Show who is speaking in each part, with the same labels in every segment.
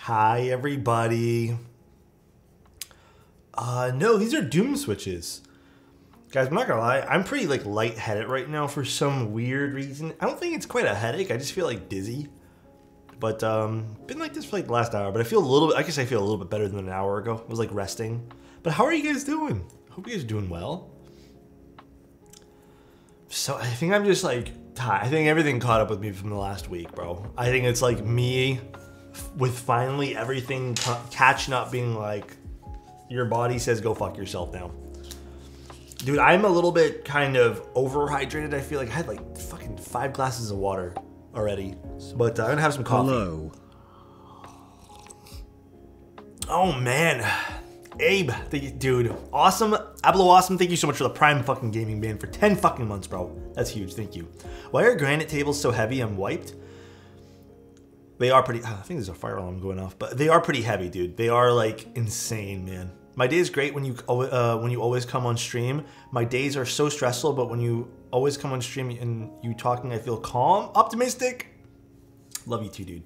Speaker 1: Hi, everybody. No, these are Doom switches. Guys, I'm not gonna lie, I'm pretty like lightheaded right now for some weird reason. I don't think it's quite a headache, I just feel like dizzy. But been like this for like the last hour, but I feel a little bit, I guess I feel a little bit better than an hour ago. I was like resting. But how are you guys doing? Hope you guys are doing well. So I think I'm just like tired. I think everything caught up with me from the last week, bro. I think it's like me with finally everything catching up, being like, your body says go fuck yourself now. Dude, I'm a little bit kind of overhydrated. I feel like I had like fucking 5 glasses of water already. But I'm gonna have some coffee.
Speaker 2: Hello.
Speaker 1: Oh man. Abe, thank you, dude. Awesome. Ablo Awesome, thank you so much for the Prime fucking gaming ban for 10 fucking months, bro. That's huge, thank you. Why are granite tables so heavy? I'm wiped. They are pretty, I think there's a fire alarm going off, but they are pretty heavy, dude. They are like insane, man. My day is great when you always come on stream. My days are so stressful, but when you always come on stream and you talking, I feel calm, optimistic. Love you too, dude.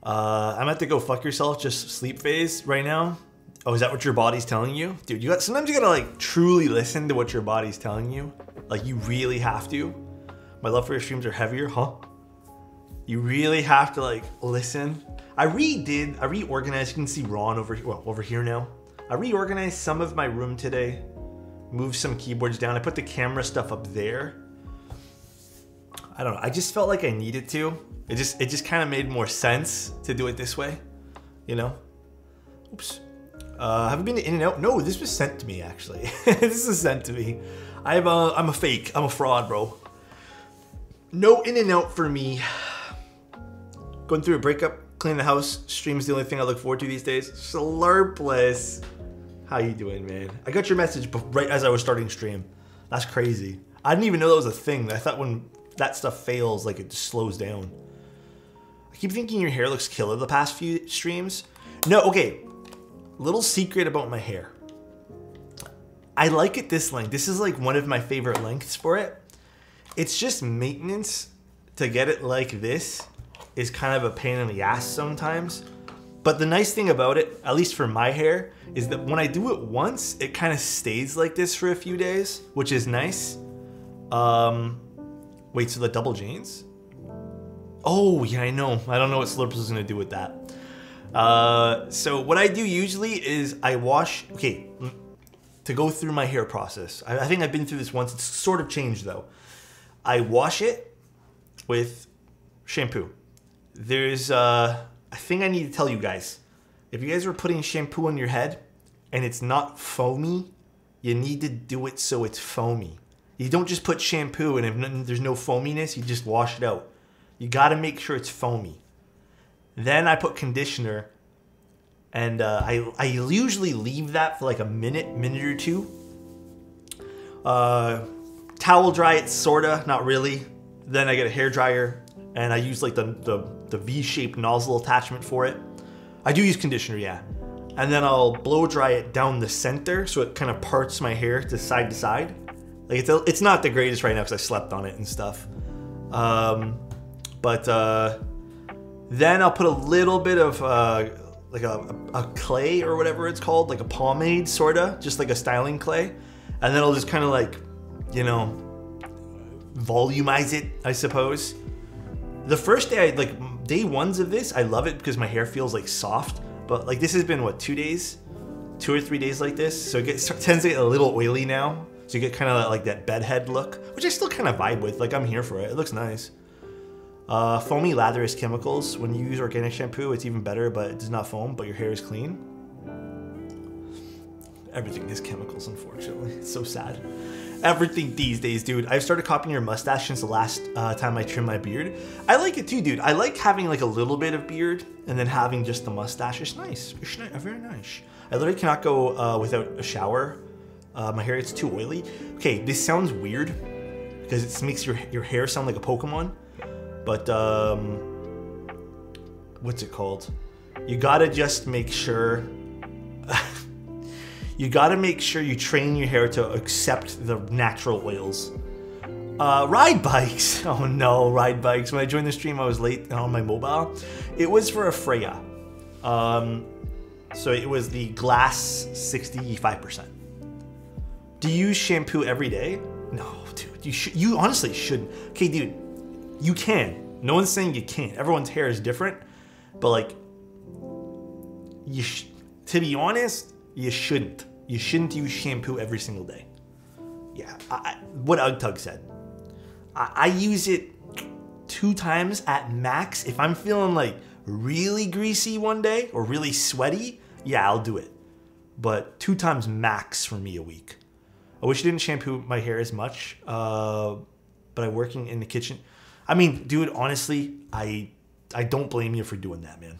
Speaker 1: I'm at the go fuck yourself, just sleep phase right now. Oh, is that what your body's telling you? Dude, sometimes you gotta like truly listen to what your body's telling you. Like you really have to. My love for your streams are heavier, huh? You really have to like listen. I reorganized, you can see Ron over here now. I reorganized some of my room today, moved some keyboards down. I put the camera stuff up there. I don't know, I just felt like I needed to. It just kind of made more sense to do it this way, you know? Oops. Have you been to In-N-Out? No, this was sent to me actually. This is sent to me. I'm a fake, I'm a fraud, bro. No In-N-Out for me. Going through a breakup, cleaning the house, stream's the only thing I look forward to these days. Slurpless. How you doing, man? I got your message right as I was starting stream. That's crazy. I didn't even know that was a thing. I thought when that stuff fails, like it just slows down. I keep thinking your hair looks killer the past few streams. No, okay. Little secret about my hair. I like it this length. This is like one of my favorite lengths for it. It's just maintenance to get it like this is kind of a pain in the ass sometimes. But the nice thing about it, at least for my hair, is that when I do it once, it kind of stays like this for a few days, which is nice. Wait, so the double Janes? Oh, yeah, I know. I don't know what Slurps is gonna do with that. So what I do usually is I wash, okay, to go through my hair process. I think I've been through this once. It's sort of changed though. I wash it with shampoo. There's a thing I need to tell you guys. If you guys are putting shampoo on your head and it's not foamy, you need to do it so it's foamy. You don't just put shampoo and if there's no foaminess, you just wash it out. You gotta make sure it's foamy. Then I put conditioner and I usually leave that for like a minute or two. Towel dry it, sorta, not really. Then I get a hair dryer and I use like the V-shaped nozzle attachment for it. I do use conditioner, yeah. And then I'll blow dry it down the center so it kind of parts my hair to side. Like it's not the greatest right now because I slept on it and stuff. Then I'll put a little bit of like a clay or whatever it's called, like a pomade sorta, just like a styling clay. And then I'll just kind of like, you know, volumize it, I suppose. The first day, like day ones of this, I love it because my hair feels like soft. But like this has been what, 2 days? 2 or 3 days like this. So it tends to get a little oily now. So you get kind of like that bedhead look, which I still kind of vibe with. Like I'm here for it. It looks nice. Foamy latherous chemicals. When you use organic shampoo, it's even better, but it does not foam, but your hair is clean. Everything is chemicals, unfortunately. It's so sad. Everything these days, dude. I've started copying your mustache since the last time I trimmed my beard. I like it too, dude. I like having like a little bit of beard and then having just the mustache. It's nice. It's very nice. I literally cannot go without a shower. My hair gets too oily. Okay, this sounds weird because it makes your hair sound like a Pokemon. But what's it called? You gotta just make sure you gotta make sure you train your hair to accept the natural oils. Ride bikes. Oh no, ride bikes. When I joined the stream, I was late on my mobile. It was for a Freya. So it was the glass 65%. Do you use shampoo every day? No, dude. You honestly shouldn't. Okay, dude. You can. No one's saying you can't. Everyone's hair is different, but like, to be honest, you shouldn't. You shouldn't use shampoo every single day. Yeah, what UgTug said. I use it 2 times at max. If I'm feeling like really greasy one day or really sweaty, yeah, I'll do it. But 2 times max for me a week. I wish I didn't shampoo my hair as much, but I'm working in the kitchen. I mean, dude, honestly, I don't blame you for doing that, man.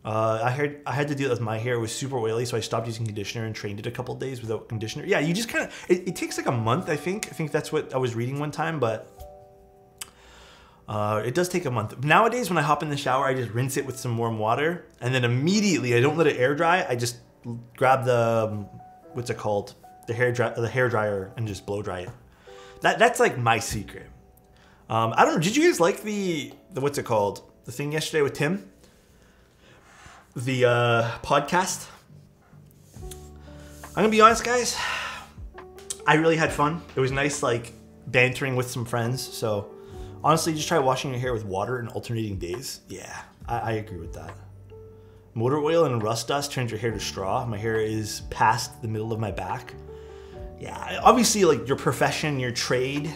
Speaker 1: I had to do that with my hair. It was super oily, so I stopped using conditioner and trained it a couple of days without conditioner. Yeah, you just kind of, it takes like a month, I think. I think that's what I was reading one time, but it does take a month. Nowadays, when I hop in the shower, I just rinse it with some warm water, and then immediately, I don't let it air dry. I just grab the, what's it called? The hair dryer and just blow dry it. That's like my secret. I don't know. Did you guys like the what's it called? The thing yesterday with Tim? The podcast? I'm gonna be honest, guys. I really had fun. It was nice, like, bantering with some friends. So, honestly, just try washing your hair with water in alternating days. Yeah, I agree with that. Motor oil and rust dust turns your hair to straw. My hair is past the middle of my back. Yeah, obviously, like, your profession, your trade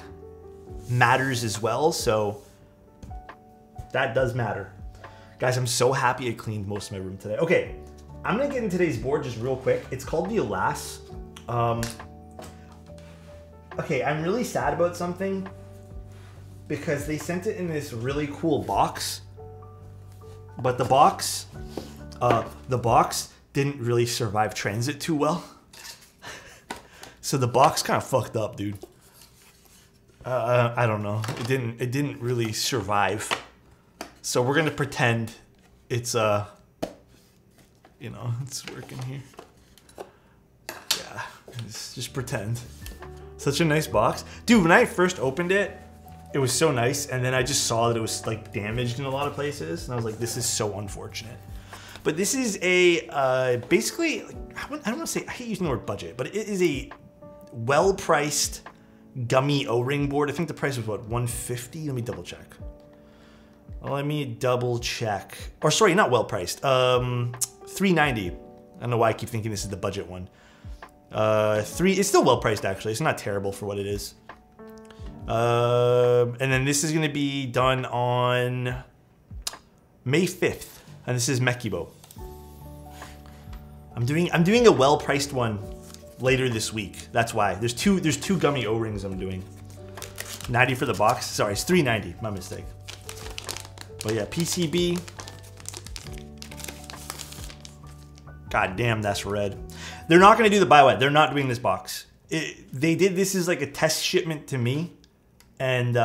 Speaker 1: matters as well, so that does matter. Guys, I'm so happy I cleaned most of my room today. Okay, I'm gonna get in today's board just real quick. It's called the Alas. Okay, I'm really sad about something because they sent it in this really cool box, but the box didn't really survive transit too well. So the box kind of fucked up, dude. I don't know. It didn't really survive. So we're gonna pretend it's you know, it's working here. Yeah, just pretend. Such a nice box, dude. When I first opened it, it was so nice, and then I just saw that it was like damaged in a lot of places, and I was like, this is so unfortunate. But this is a basically, like, I don't want to say, I hate using the word budget, but it is a well-priced gummy O-ring board. I think the price was what, $150? Let me double check. Let me double check. Or sorry, not well-priced. $390. I don't know why I keep thinking this is the budget one. It's still well-priced actually. It's not terrible for what it is. And then this is gonna be done on May 5th, and this is Mekibo. I'm doing a well-priced one later this week. That's why. There's two gummy O-rings I'm doing. 90 for the box. Sorry, it's $390. My mistake. But yeah, PCB. God damn, that's red. They're not gonna do the buy wet. They're not doing this box. They did this as like a test shipment to me, and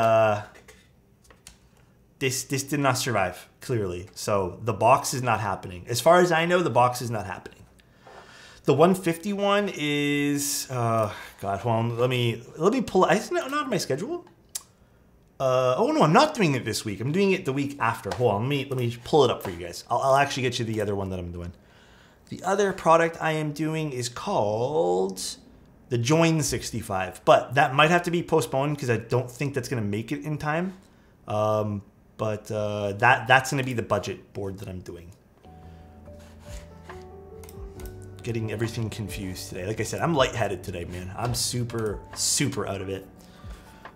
Speaker 1: this did not survive, clearly. So the box is not happening. As far as I know, the box is not happening. The 150 one is God. Hold on, let me pull it. It's not on my schedule. Oh no, I'm not doing it this week. I'm doing it the week after. Hold on, let me pull it up for you guys. I'll actually get you the other one that I'm doing. The other product I am doing is called the Join 65, but that might have to be postponed because I don't think that's gonna make it in time. But that's gonna be the budget board that I'm doing. Getting everything confused today. Like I said, I'm lightheaded today, man. I'm super out of it.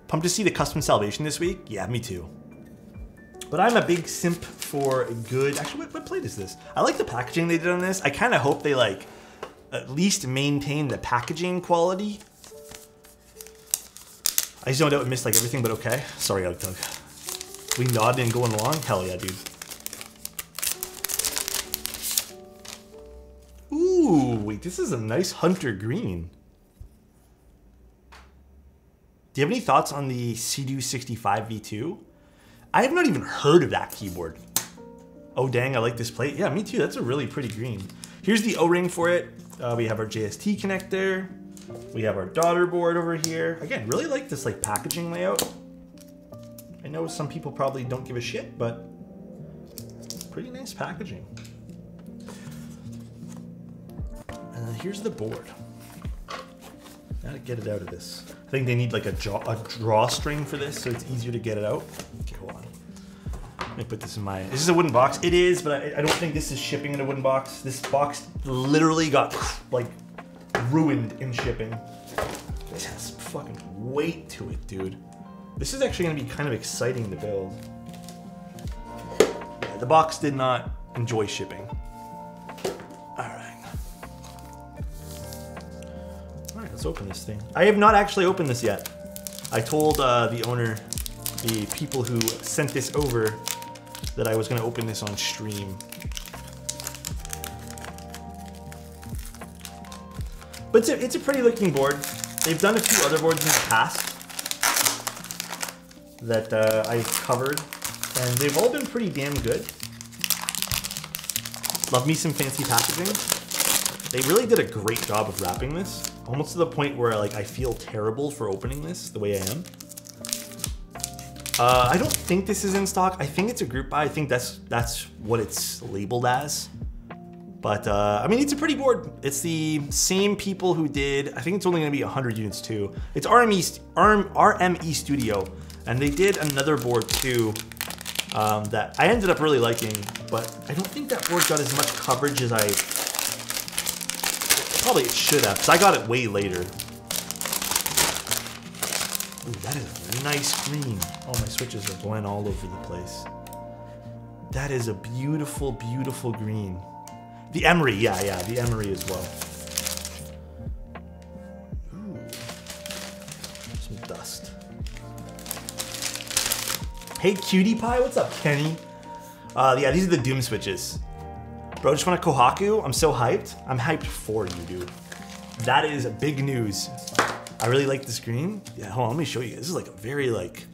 Speaker 1: Pumped to see the custom salvation this week. Yeah, me too. But I'm a big simp for a good... Actually, what plate is this? I like the packaging they did on this. I kind of hope they, like, at least maintain the packaging quality. I zoned out and missed, like, everything, but okay. Sorry, UgTug. We nodded and going along? Hell yeah, dude. Ooh, wait, this is a nice hunter green. Do you have any thoughts on the Sea-Doo 65 V2? I have not even heard of that keyboard. Oh dang, I like this plate. Yeah, me too. That's a really pretty green. Here's the O-ring for it. We have our JST connector. We have our daughter board over here. Again, really like this like packaging layout. I know some people probably don't give a shit, but pretty nice packaging. here's the board. Gotta get it out of this. I think they need like a drawstring for this, so it's easier to get it out. Okay, hold on. Let me put this in my... Is this a wooden box? It is, but I don't think this is shipping in a wooden box. This box literally got like ruined in shipping. This has fucking weight to it, dude. This is actually gonna be kind of exciting to build. Yeah, the box did not enjoy shipping. Let's open this thing. I have not actually opened this yet. I told the owner, the people who sent this over, that I was going to open this on stream. But it's a pretty looking board. They've done a few other boards in the past that I've covered, and they've all been pretty damn good. Love me some fancy packaging. They really did a great job of wrapping this. Almost to the point where like I feel terrible for opening this the way I am. I don't think this is in stock. I think it's a group buy. I think that's what it's labeled as. But I mean, it's a pretty board. It's the same people who did. I think it's only going to be 100 units too. It's RME Studio, and they did another board too that I ended up really liking. But I don't think that board got as much coverage as probably it should have, because I got it way later. Ooh, that is a nice green. Oh, my switches are going all over the place. That is a beautiful, beautiful green. The emery, yeah, the emery as well. Ooh, some dust. Hey, Cutie Pie, what's up, Kenny? Yeah, these are the Doom switches. Bro, just want a Kohaku? I'm so hyped. I'm hyped for you, dude. That is big news. I really like this green. Yeah, hold on, let me show you. This is like a very like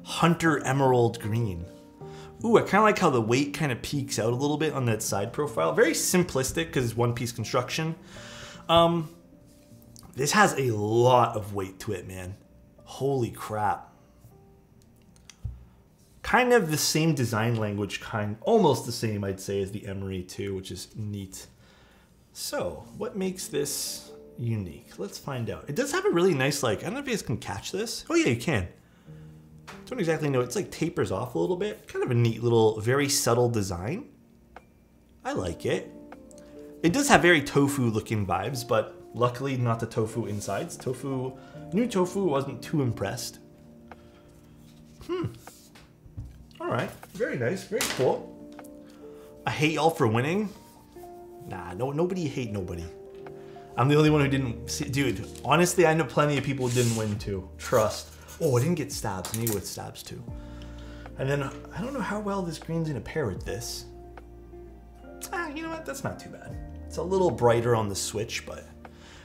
Speaker 1: hunter emerald green. Ooh, I kind of like how the weight kind of peeks out a little bit on that side profile. Very simplistic because it's one piece construction. This has a lot of weight to it, man. Holy crap. Kind of the same design language, almost the same, I'd say, as the emery too, which is neat. So, what makes this unique? Let's find out. It does have a really nice, like, I don't know if you guys can catch this. Oh yeah, you can. Don't exactly know. It's like tapers off a little bit. Kind of a neat little, very subtle design. I like it. It does have very tofu looking vibes, but luckily not the tofu insides. New tofu wasn't too impressed. All right, very nice, very cool. I hate y'all for winning. Nah, nobody hate nobody. I'm the only one who didn't see, dude. Honestly, I know plenty of people who didn't win too. Trust. Oh, I didn't get stabs. Maybe with stabs too. And then I don't know how well this green's gonna pair with this. You know what? That's not too bad. It's a little brighter on the switch, but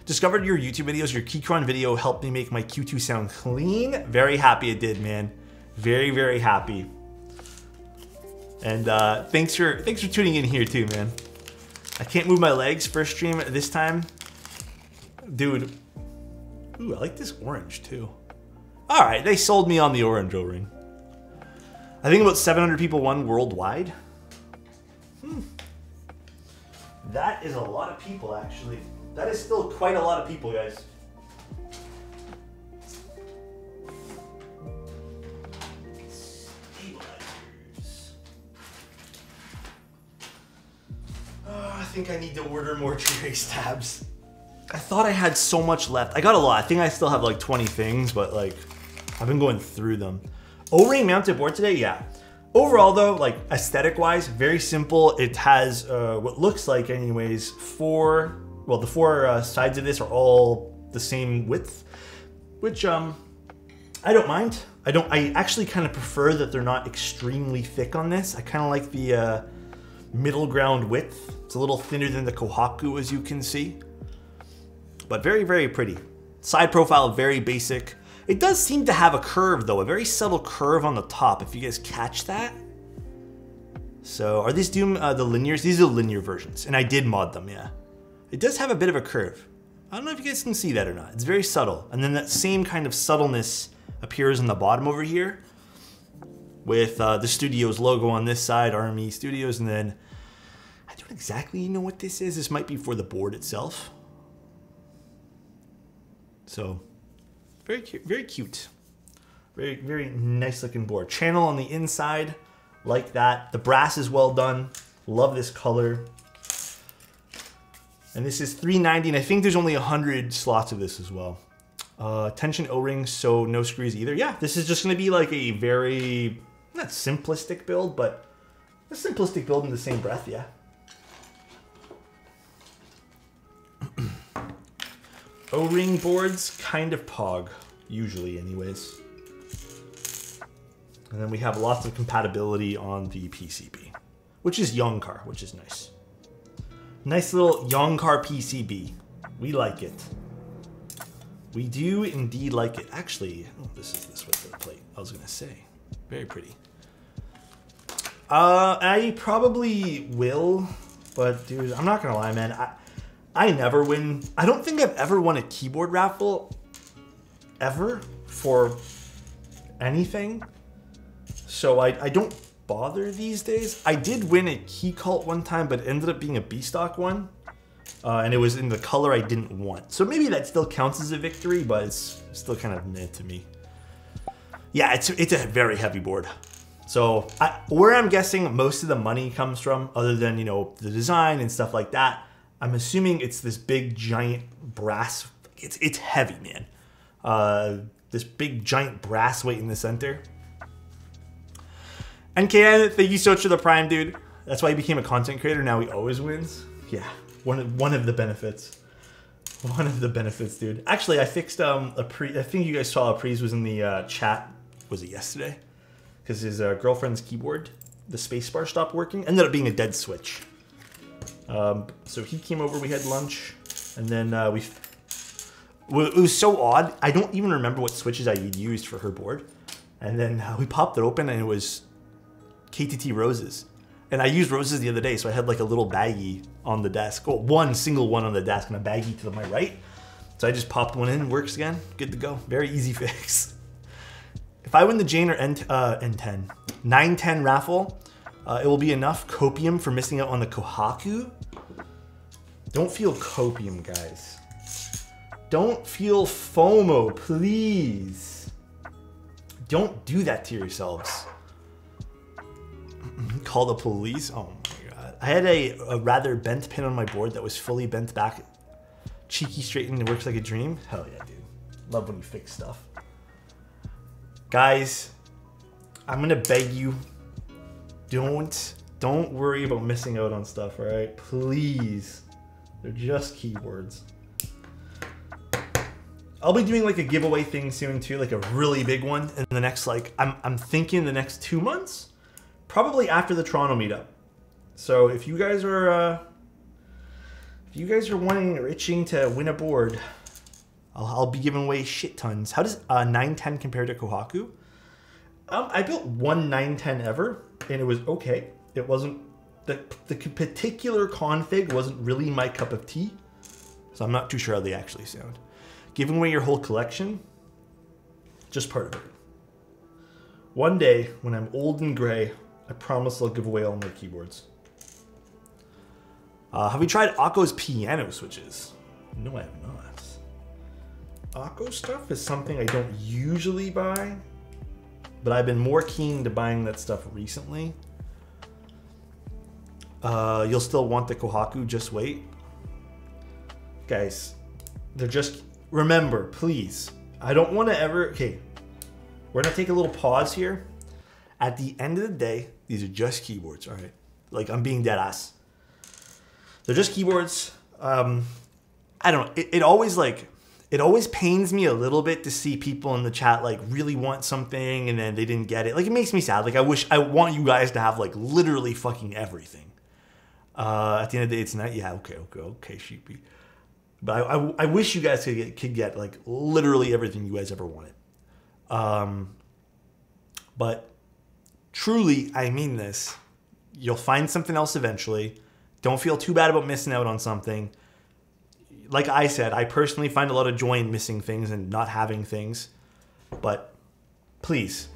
Speaker 1: discovered your YouTube videos. Your Keychron video helped me make my Q2 sound clean. Very happy it did, man. Very, very happy. And thanks for tuning in here too, man. I can't move my legs first stream this time. Dude. Ooh, I like this orange too. All right, they sold me on the orange O-ring. I think about 700 people won worldwide. That is a lot of people, actually. That is still quite a lot of people, guys. I think I need to order more trace tabs. I thought I had so much left. I got a lot. I think I still have like 20 things, but like I've been going through them. O-ring mounted board today, yeah. Overall though, like aesthetic wise, very simple. It has what looks like anyways, the four sides of this are all the same width, which I don't mind. I actually kind of prefer that they're not extremely thick on this. I kind of like the middle ground width. It's a little thinner than the Kohaku, as you can see, but very, very pretty. Side profile, very basic. It does seem to have a curve though, a very subtle curve on the top, if you guys catch that. So are these Doom the linears? These are the linear versions, and I did mod them, yeah. It does have a bit of a curve. I don't know if you guys can see that or not. It's very subtle. And then that same kind of subtleness appears on the bottom over here with the studio's logo on this side, RME Studios, and then I don't exactly know what this is. This might be for the board itself. So very cute, very cute. Very, very nice looking board. Channel on the inside, like that. The brass is well done. Love this color. And this is $390, and I think there's only 100 slots of this as well. Tension O-rings, so no screws either. Yeah, this is just gonna be like a very, not simplistic build, but a simplistic build in the same breath, yeah. O-ring boards, kind of pog, usually anyways. And then we have lots of compatibility on the PCB, which is Youngcar, which is nice. Nice little Youngcar PCB. We like it. We do indeed like it. Actually, oh, this is this with the plate. I was gonna say, very pretty. I probably will, but dude, I'm not gonna lie, man. I never win. I don't think I've ever won a keyboard raffle ever for anything. So I don't bother these days. I did win a key cult one time, but it ended up being a B-stock one. And it was in the color I didn't want. So maybe that still counts as a victory, but it's still kind of meh to me. Yeah, it's a very heavy board. So where I'm guessing most of the money comes from, other than, you know, the design and stuff like that, I'm assuming it's this big giant brass. It's heavy, man. This big giant brass weight in the center. And KN, thank you so much for the Prime, dude. That's why he became a content creator. Now he always wins. Yeah, one of the benefits. One of the benefits, dude. Actually, I fixed I think you guys saw Apriz was in the chat. Was it yesterday? Because his girlfriend's keyboard, the spacebar stopped working. Ended up being a dead switch. So he came over. We had lunch, and then it was so odd. I don't even remember what switches I used for her board. And then we popped it open, and it was KTT roses. And I used roses the other day, so I had like a little baggie on the desk. Well, one single one on the desk and a baggie to my right. So I just popped one in, works again, good to go. Very easy fix. If I win the Jane or N10, 910 raffle, it will be enough copium for missing out on the Kohaku. Don't feel copium, guys. Don't feel FOMO, please. Don't do that to yourselves. Call the police? Oh my god. I had a rather bent pin on my board that was fully bent back. Cheeky straightened, it works like a dream. Hell yeah, dude. Love when you fix stuff. Guys, I'm gonna beg you, don't worry about missing out on stuff, alright? Please. They're just keyboards. I'll be doing like a giveaway thing soon too, like a really big one in the next, like, I'm thinking the next 2 months. Probably after the Toronto meetup. So if you guys are wanting or itching to win a board, I'll be giving away shit tons. How does 910 compare to Kohaku? I built one 910 ever, and it was okay. It wasn't the particular config wasn't really my cup of tea, so I'm not too sure how they actually sound. Giving away your whole collection, just part of it. One day when I'm old and gray, I promise I'll give away all my keyboards. Have you tried Akko's piano switches? No, I have not. Akko stuff is something I don't usually buy, but I've been more keen to buying that stuff recently. You'll still want the Kohaku, just wait. Guys, they're just, remember, please, I don't want to ever, okay, we're going to take a little pause here. At the end of the day, these are just keyboards, all right? Like, I'm being dead ass. They're just keyboards. I don't know. It always pains me a little bit to see people in the chat like really want something and then they didn't get it. Like, it makes me sad. Like, I want you guys to have like literally fucking everything. At the end of the day, it's not. Yeah, okay, sheepy. But I wish you guys could get like literally everything you guys ever wanted. But truly, I mean this. You'll find something else eventually. Don't feel too bad about missing out on something. Like I said, I personally find a lot of joy in missing things and not having things. But please,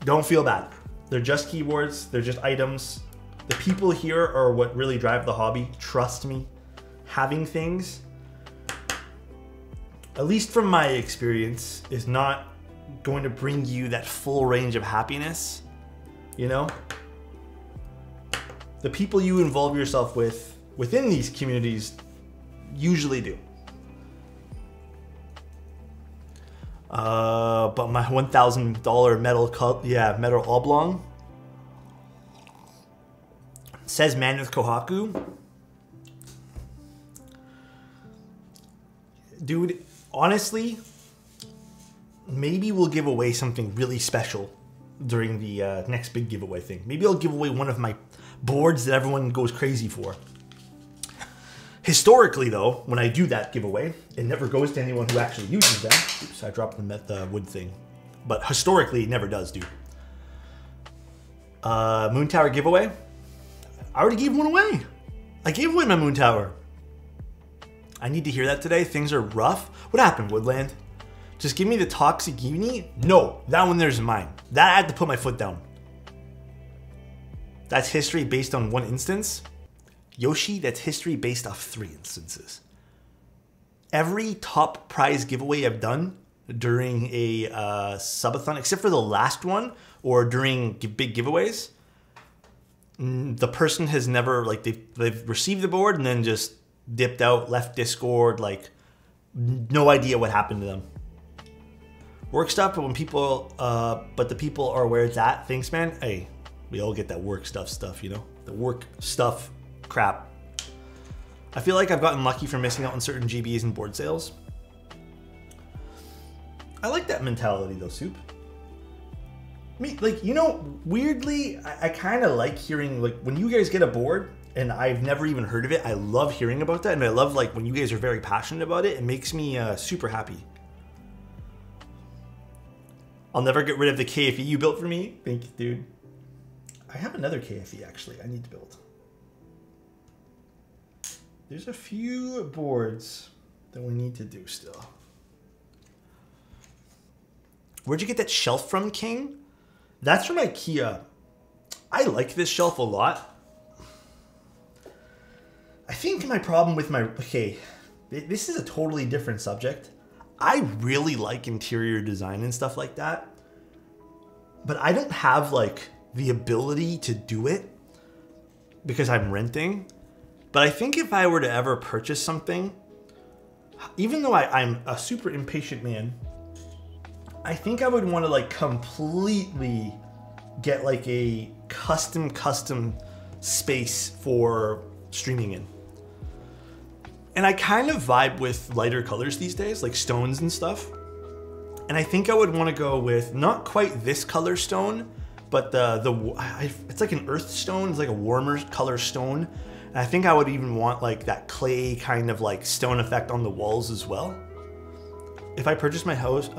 Speaker 1: don't feel bad. They're just keyboards. They're just items. The people here are what really drive the hobby. Trust me. Having things at least from my experience, is not going to bring you that full range of happiness, you know? The people you involve yourself with within these communities usually do. But my $1,000 metal oblong says Man with Kohaku. Dude, honestly, maybe we'll give away something really special during the next big giveaway thing. Maybe I'll give away one of my boards that everyone goes crazy for. Historically, though, when I do that giveaway, it never goes to anyone who actually uses them. Oops, I dropped the wood thing. But historically, it never does, dude. Moon Tower giveaway. I already gave one away. I gave away my Moon Tower. I need to hear that today. Things are rough. What happened, Woodland? Just give me the Toxic Uni? No, that one there's mine. That I had to put my foot down. That's history based on one instance. Yoshi, that's history based off 3 instances. Every top prize giveaway I've done during a subathon, except for the last one, or during big giveaways, the person has never, like, they've received the board and then just dipped out, left Discord, like, no idea what happened to them. Work stuff, but when people, but the people are aware it's at. Thanks, man. Hey, we all get that work stuff, you know? The work stuff crap. I feel like I've gotten lucky for missing out on certain GBs and board sales. I like that mentality though, Soup. Me, like, you know, weirdly, I kind of like hearing, like, when you guys get a board and I've never even heard of it, I love hearing about that. And I love, like, when you guys are very passionate about it, it makes me super happy. I'll never get rid of the KFE you built for me. Thank you, dude. I have another KFE actually I need to build. There's a few boards that we need to do still. Where'd you get that shelf from, King? That's from IKEA. I like this shelf a lot. I think my problem with my... Okay, this is a totally different subject. I really like interior design and stuff like that. But I don't have, like, the ability to do it because I'm renting. But I think if I were to ever purchase something, even though I'm a super impatient man, I think I would want to, like, completely get, like, a custom space for streaming in. And I kind of vibe with lighter colors these days, like stones and stuff. And I think I would want to go with not quite this color stone, but it's like an earth stone. It's like a warmer color stone. And I think I would even want, like, that clay kind of, like, stone effect on the walls as well. If I purchased my house,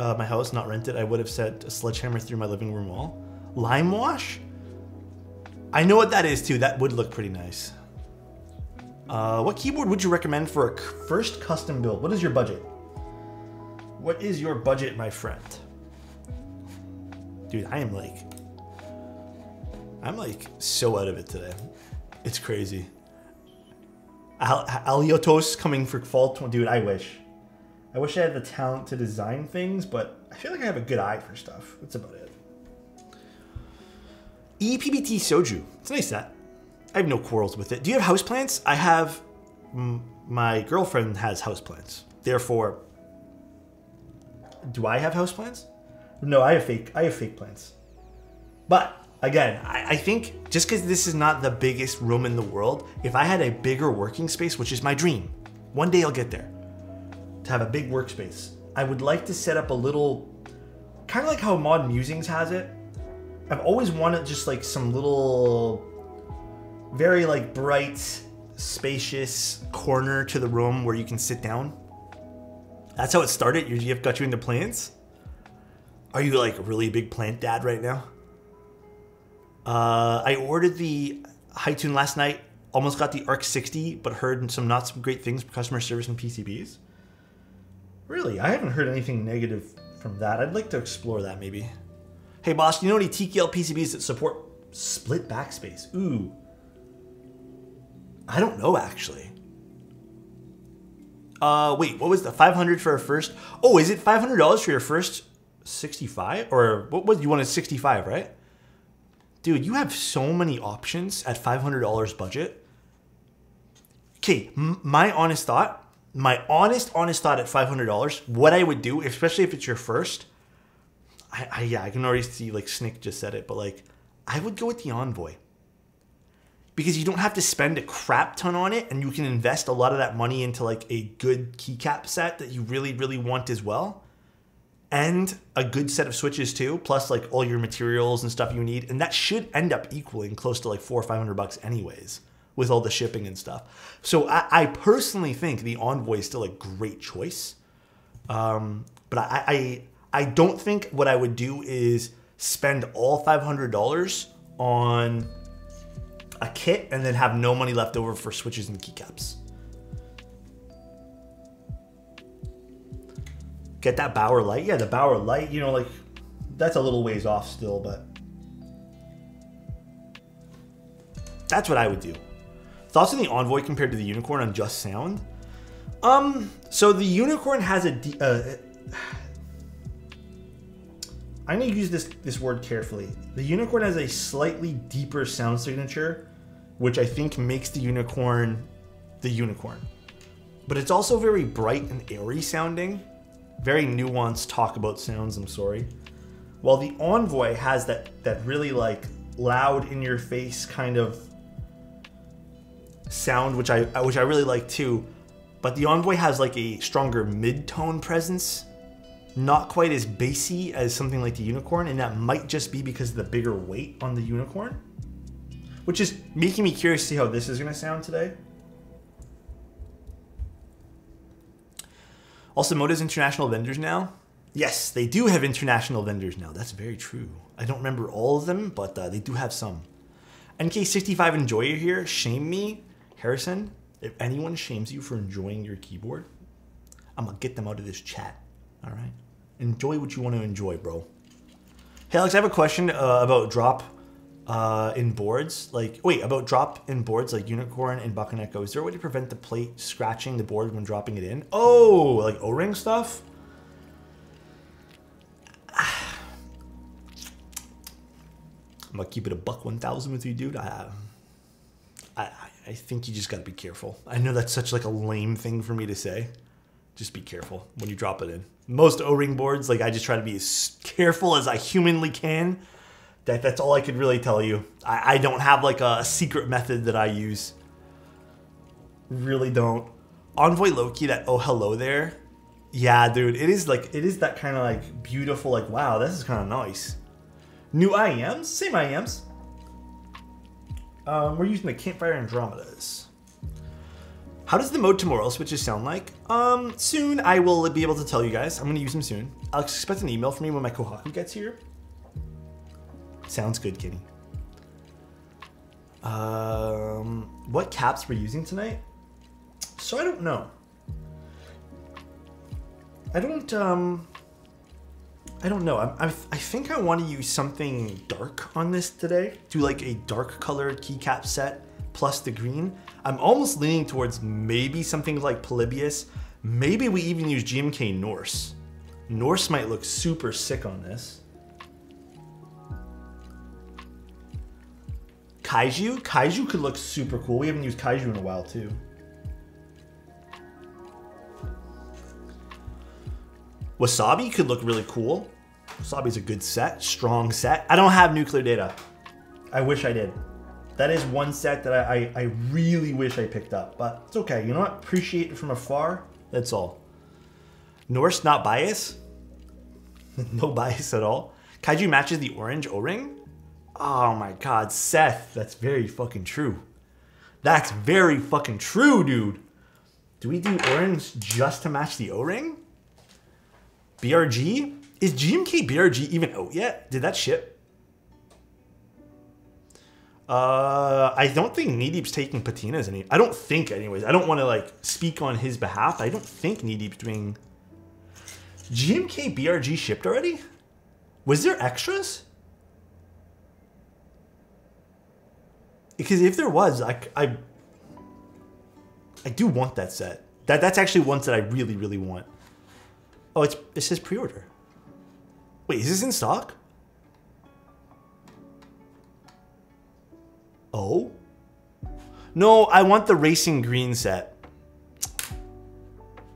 Speaker 1: not rented, I would have sent a sledgehammer through my living room wall. Lime wash? I know what that is too. That would look pretty nice. What keyboard would you recommend for a first custom build? What is your budget? What is your budget, my friend? Dude, I'm like so out of it today. It's crazy. Alexotos coming for fall 20. Dude, I wish I had the talent to design things, but I feel like I have a good eye for stuff. That's about it. EPBT Soju. It's a nice set. I have no quarrels with it. Do you have houseplants? I have... My girlfriend has houseplants. Therefore... Do I have houseplants? No, I have fake plants. But... Again, I think just because this is not the biggest room in the world, if I had a bigger working space, which is my dream, one day I'll get there, to have a big workspace, I would like to set up a little, kind of like how Mod Musings has it. I've always wanted just like some little, very like bright, spacious corner to the room where you can sit down. That's how it started. You've got you into plants? Are you like a really big plant dad right now? I ordered the Hightune last night, almost got the ARC 60, but heard some not so great things for customer service and PCBs. Really? I haven't heard anything negative from that. I'd like to explore that maybe. Hey boss, do you know any TKL PCBs that support split backspace? Ooh. I don't know actually. Wait, what was the 500 for a first? Oh, is it $500 for your first 65? Or what was you wanted 65, right? Dude, you have so many options at $500 budget. Okay, my honest thought at $500, what I would do, especially if it's your first, I can already see like Snick just said it, but like I would go with the Envoy. Because you don't have to spend a crap ton on it, and you can invest a lot of that money into like a good keycap set that you really, really want as well. And a good set of switches too, plus like all your materials and stuff you need. And that should end up equaling close to like $400 or $500 anyways, with all the shipping and stuff. So I personally think the Envoy is still a great choice. But I don't think what I would do is spend all $500 on a kit and then have no money left over for switches and keycaps. Get that Bauer Light. Yeah, the Bauer Light, you know, like that's a little ways off still, but that's what I would do. Thoughts on the Envoy compared to the Unicorn on just sound? So the Unicorn has a I'm gonna use this word carefully. The Unicorn has a slightly deeper sound signature, which I think makes the Unicorn the Unicorn. But it's also very bright and airy sounding. Very nuanced talk about sounds, I'm sorry. While the Envoy has that really like loud in your face kind of sound, which I really like too. But the Envoy has like a stronger mid-tone presence, not quite as bassy as something like the Unicorn, and that might just be because of the bigger weight on the Unicorn, which is making me curious to see how this is going to sound today. Also, Moto's international vendors now. Yes, they do have international vendors now. That's very true. I don't remember all of them, but they do have some. NK65 Enjoyer here. Shame me. Harrison, if anyone shames you for enjoying your keyboard, I'm going to get them out of this chat. All right? Enjoy what you want to enjoy, bro. Hey, Alex, I have a question about drop in boards. About drop in boards like Unicorn and Bakaneko. Is there a way to prevent the plate scratching the board when dropping it in? Oh, like O-ring stuff? I'm going to keep it a $1,000 with you, dude. I think you just got to be careful. I know that's such like a lame thing for me to say. Just be careful when you drop it in. Most O-ring boards, like I just try to be as careful as I humanly can. That's all I could really tell you. I don't have like a secret method that I use. Really don't. Envoy Loki, that oh hello there. Yeah, dude, it is that kind of like beautiful, like wow, this is kind of nice. New IEMs, same IEMs. We're using the Campfire Andromedas. How does the Mode Tomorrow switches sound like? Soon I will be able to tell you guys. I'm gonna use them soon. Alex, expect an email from me when my Kohaku gets here. Sounds good, Kenny. What caps we're using tonight? So I don't know. I don't know. I think I want to use something dark on this today. Do like a dark colored keycap set plus the green. I'm almost leaning towards maybe something like Polybius. Maybe we even use GMK Norse. Norse might look super sick on this. Kaiju? Kaiju could look super cool. We haven't used Kaiju in a while too. Wasabi could look really cool. Wasabi's a good set, strong set. I don't have nuclear data. I wish I did. That is one set that I really wish I picked up, but it's okay. You know what? Appreciate it from afar. That's all. Norse, not bias. No bias at all. Kaiju matches the orange O-ring. Oh my God, Seth, that's very fucking true. That's very fucking true, dude. Do we do orange just to match the O-ring? BRG? Is GMK BRG even out yet? Did that ship? I don't think Kneedeep's taking patinas any. I don't think, anyways. I don't want to like speak on his behalf. I don't think Kneedeep's doing. GMK BRG shipped already? Was there extras? Because if there was, I do want that set. That's actually ones that I really, really want. Oh, it says pre-order. Wait, is this in stock? Oh? No, I want the racing green set.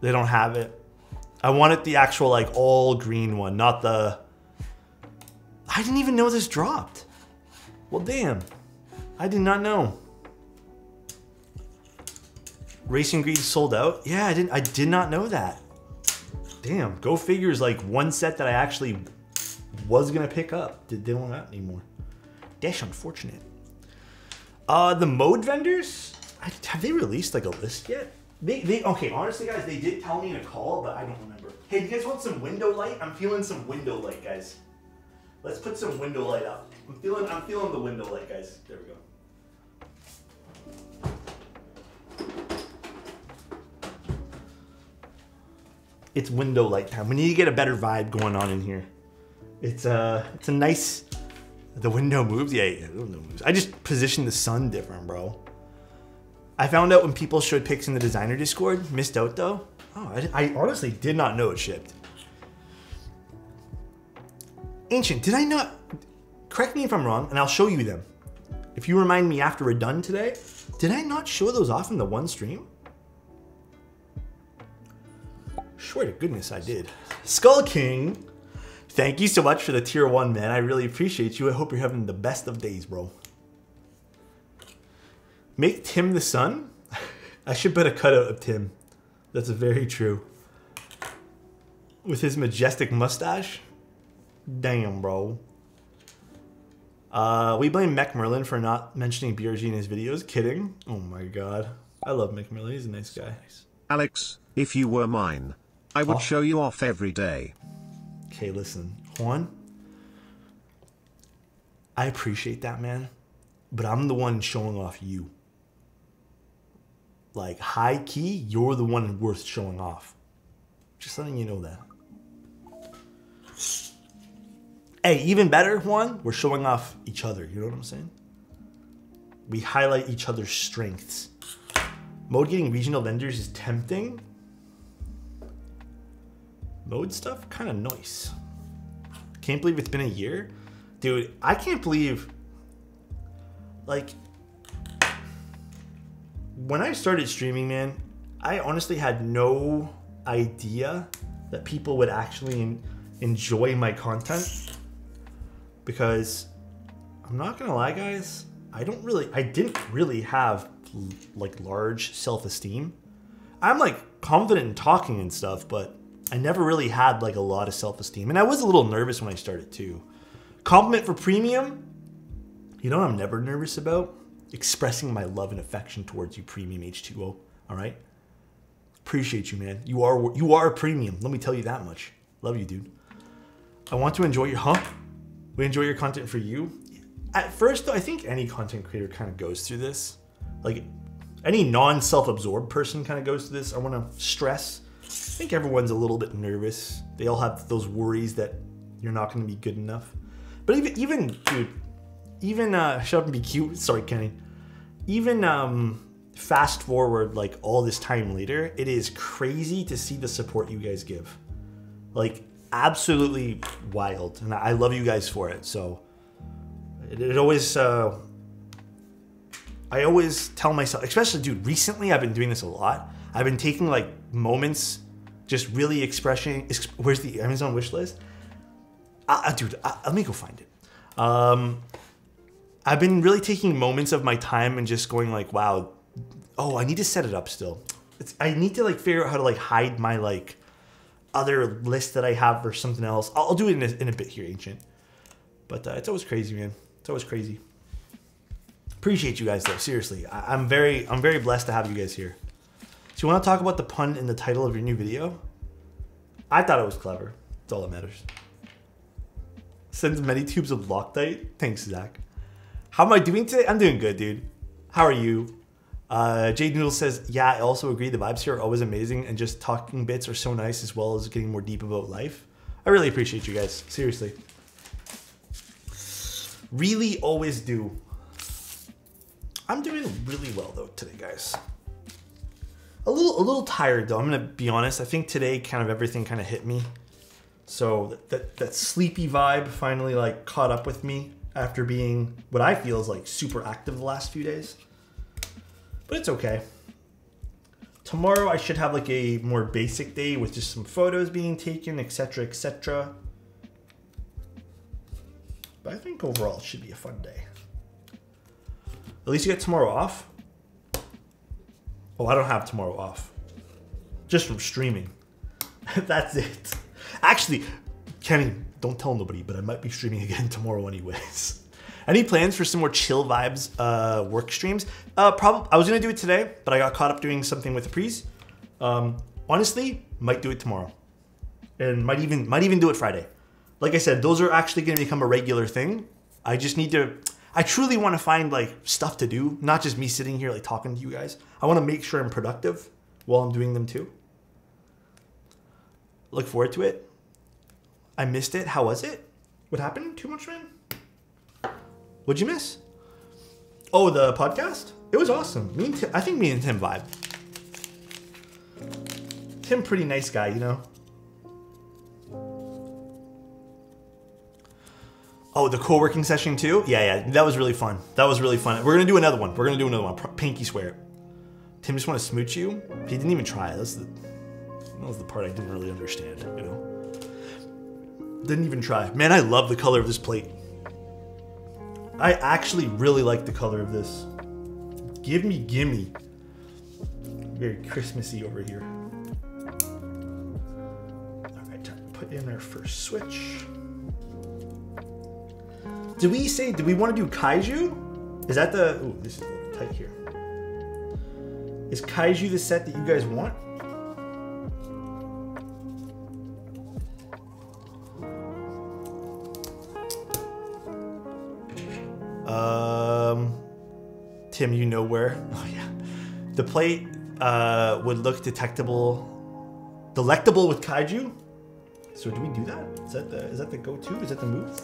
Speaker 1: They don't have it. I wanted the actual like all green one, not the... I didn't even know this dropped. Well, damn. I did not know. Racing green sold out? Yeah, I did not know that. Damn, go figures, like one set that I actually was gonna pick up. They don't have anymore. Dash unfortunate. The mode vendors? Have they released like a list yet? Okay, honestly guys, they did tell me in a call, but I don't remember. Hey, do you guys want some window light? I'm feeling some window light, guys. Let's put some window light up. I'm feeling the window light, guys. There we go. It's window light time. We need to get a better vibe going on in here. It's a nice... The window moves? Yeah, the window moves. I just positioned the sun different, bro. I found out when people showed pics in the designer Discord. Missed out, though. Oh, I honestly did not know it shipped. Ancient, did I not... Correct me if I'm wrong, and I'll show you them. If you remind me after we're done today, did I not show those off in the one stream? Swear to goodness I did. Skull King, thank you so much for the tier 1, man. I really appreciate you. I hope you're having the best of days, bro. Make Tim the sun? I should put a cutout of Tim. That's very true. With his majestic mustache? Damn, bro. We blame Mech Merlin for not mentioning BRG in his videos. Kidding. Oh my god. I love Mech Merlin. He's a nice guy.
Speaker 2: Alex, if you were mine, I would show you off every day.
Speaker 1: Okay, listen. Juan, I appreciate that, man. But I'm the one showing off you. Like, high key, you're the one worth showing off. Just letting you know that. Hey, even better, Juan, we're showing off each other. You know what I'm saying? We highlight each other's strengths. Mode getting regional vendors is tempting. Mode stuff, kind of nice. Can't believe it's been a year. Dude, I can't believe, like, when I started streaming, man, I honestly had no idea that people would actually enjoy my content. Because, I'm not gonna lie, guys, I didn't really have, like, large self-esteem. I'm, like, confident in talking and stuff, but I never really had like a lot of self-esteem. And I was a little nervous when I started too. Compliment for premium. You know what I'm never nervous about? Expressing my love and affection towards you, premium H2O. All right? Appreciate you, man. You are a premium. Let me tell you that much. Love you, dude. I want to enjoy your, We enjoy your content for you. At first though, I think any content creator kind of goes through this. Like any non-self-absorbed person kind of goes through this. I want to stress. I think everyone's a little bit nervous. They all have those worries that you're not going to be good enough. But even dude, shut up and be cute. Sorry, Kenny. Even fast forward like all this time later, it is crazy to see the support you guys give. Like absolutely wild, and I love you guys for it. So it always, I always tell myself, especially dude, recently I've been doing this a lot. I've been taking like moments. Just really expressing. Where's the Amazon wish list? Dude, let me go find it. I've been really taking moments of my time and just going like, wow. Oh, I need to set it up still. I need to like figure out how to like hide my like other list that I have or something else. I'll do it in a bit here, Ancient. But it's always crazy, man. It's always crazy. Appreciate you guys though. Seriously, I'm very blessed to have you guys here. So you want to talk about the pun in the title of your new video? I thought it was clever. That's all that matters. Sends many tubes of Loctite. Thanks, Zach. How am I doing today? I'm doing good, dude. How are you? Jade Noodle says, yeah, I also agree. The vibes here are always amazing, and just talking bits are so nice, as well as getting more deep about life. I really appreciate you guys. Seriously. Really always do. I'm doing really well, though, today, guys. A little tired though. I'm gonna be honest. I think today kind of everything kind of hit me. So that sleepy vibe finally like caught up with me after being what I feel is like super active the last few days. But it's okay. Tomorrow I should have like a more basic day with just some photos being taken, etc., etc. But I think overall it should be a fun day. At least you get tomorrow off. Oh, I don't have tomorrow off. Just from streaming. That's it. Actually, Kenny, don't tell nobody, but I might be streaming again tomorrow anyways. Any plans for some more chill vibes work streams? Probably. I was gonna do it today, but I got caught up doing something with the prees. Honestly, might do it tomorrow, and might even do it Friday. Like I said, those are actually gonna become a regular thing. I just need to. I truly want to find like stuff to do, not just me sitting here like talking to you guys. I want to make sure I'm productive while I'm doing them too. Look forward to it. I missed it. How was it? What happened? Too much, man? What'd you miss? Oh, the podcast? It was awesome. I think me and Tim vibe. Tim, pretty nice guy, you know? Oh, the co-working session too? Yeah, that was really fun. That was really fun. We're gonna do another one. Pinky swear. Tim just want to smooch you? He didn't even try. That was the part I didn't really understand, you know? Didn't even try. Man, I love the color of this plate. I actually really like the color of this. Gimme. Very Christmassy over here. All right, time to put in our first switch. Did we want to do Kaiju? Is that the... Ooh, this is a little tight here. Is Kaiju the set that you guys want? Tim, you know where? Oh yeah. The plate would look delectable with Kaiju. So do we do that? Is that the go-to? Is that the move?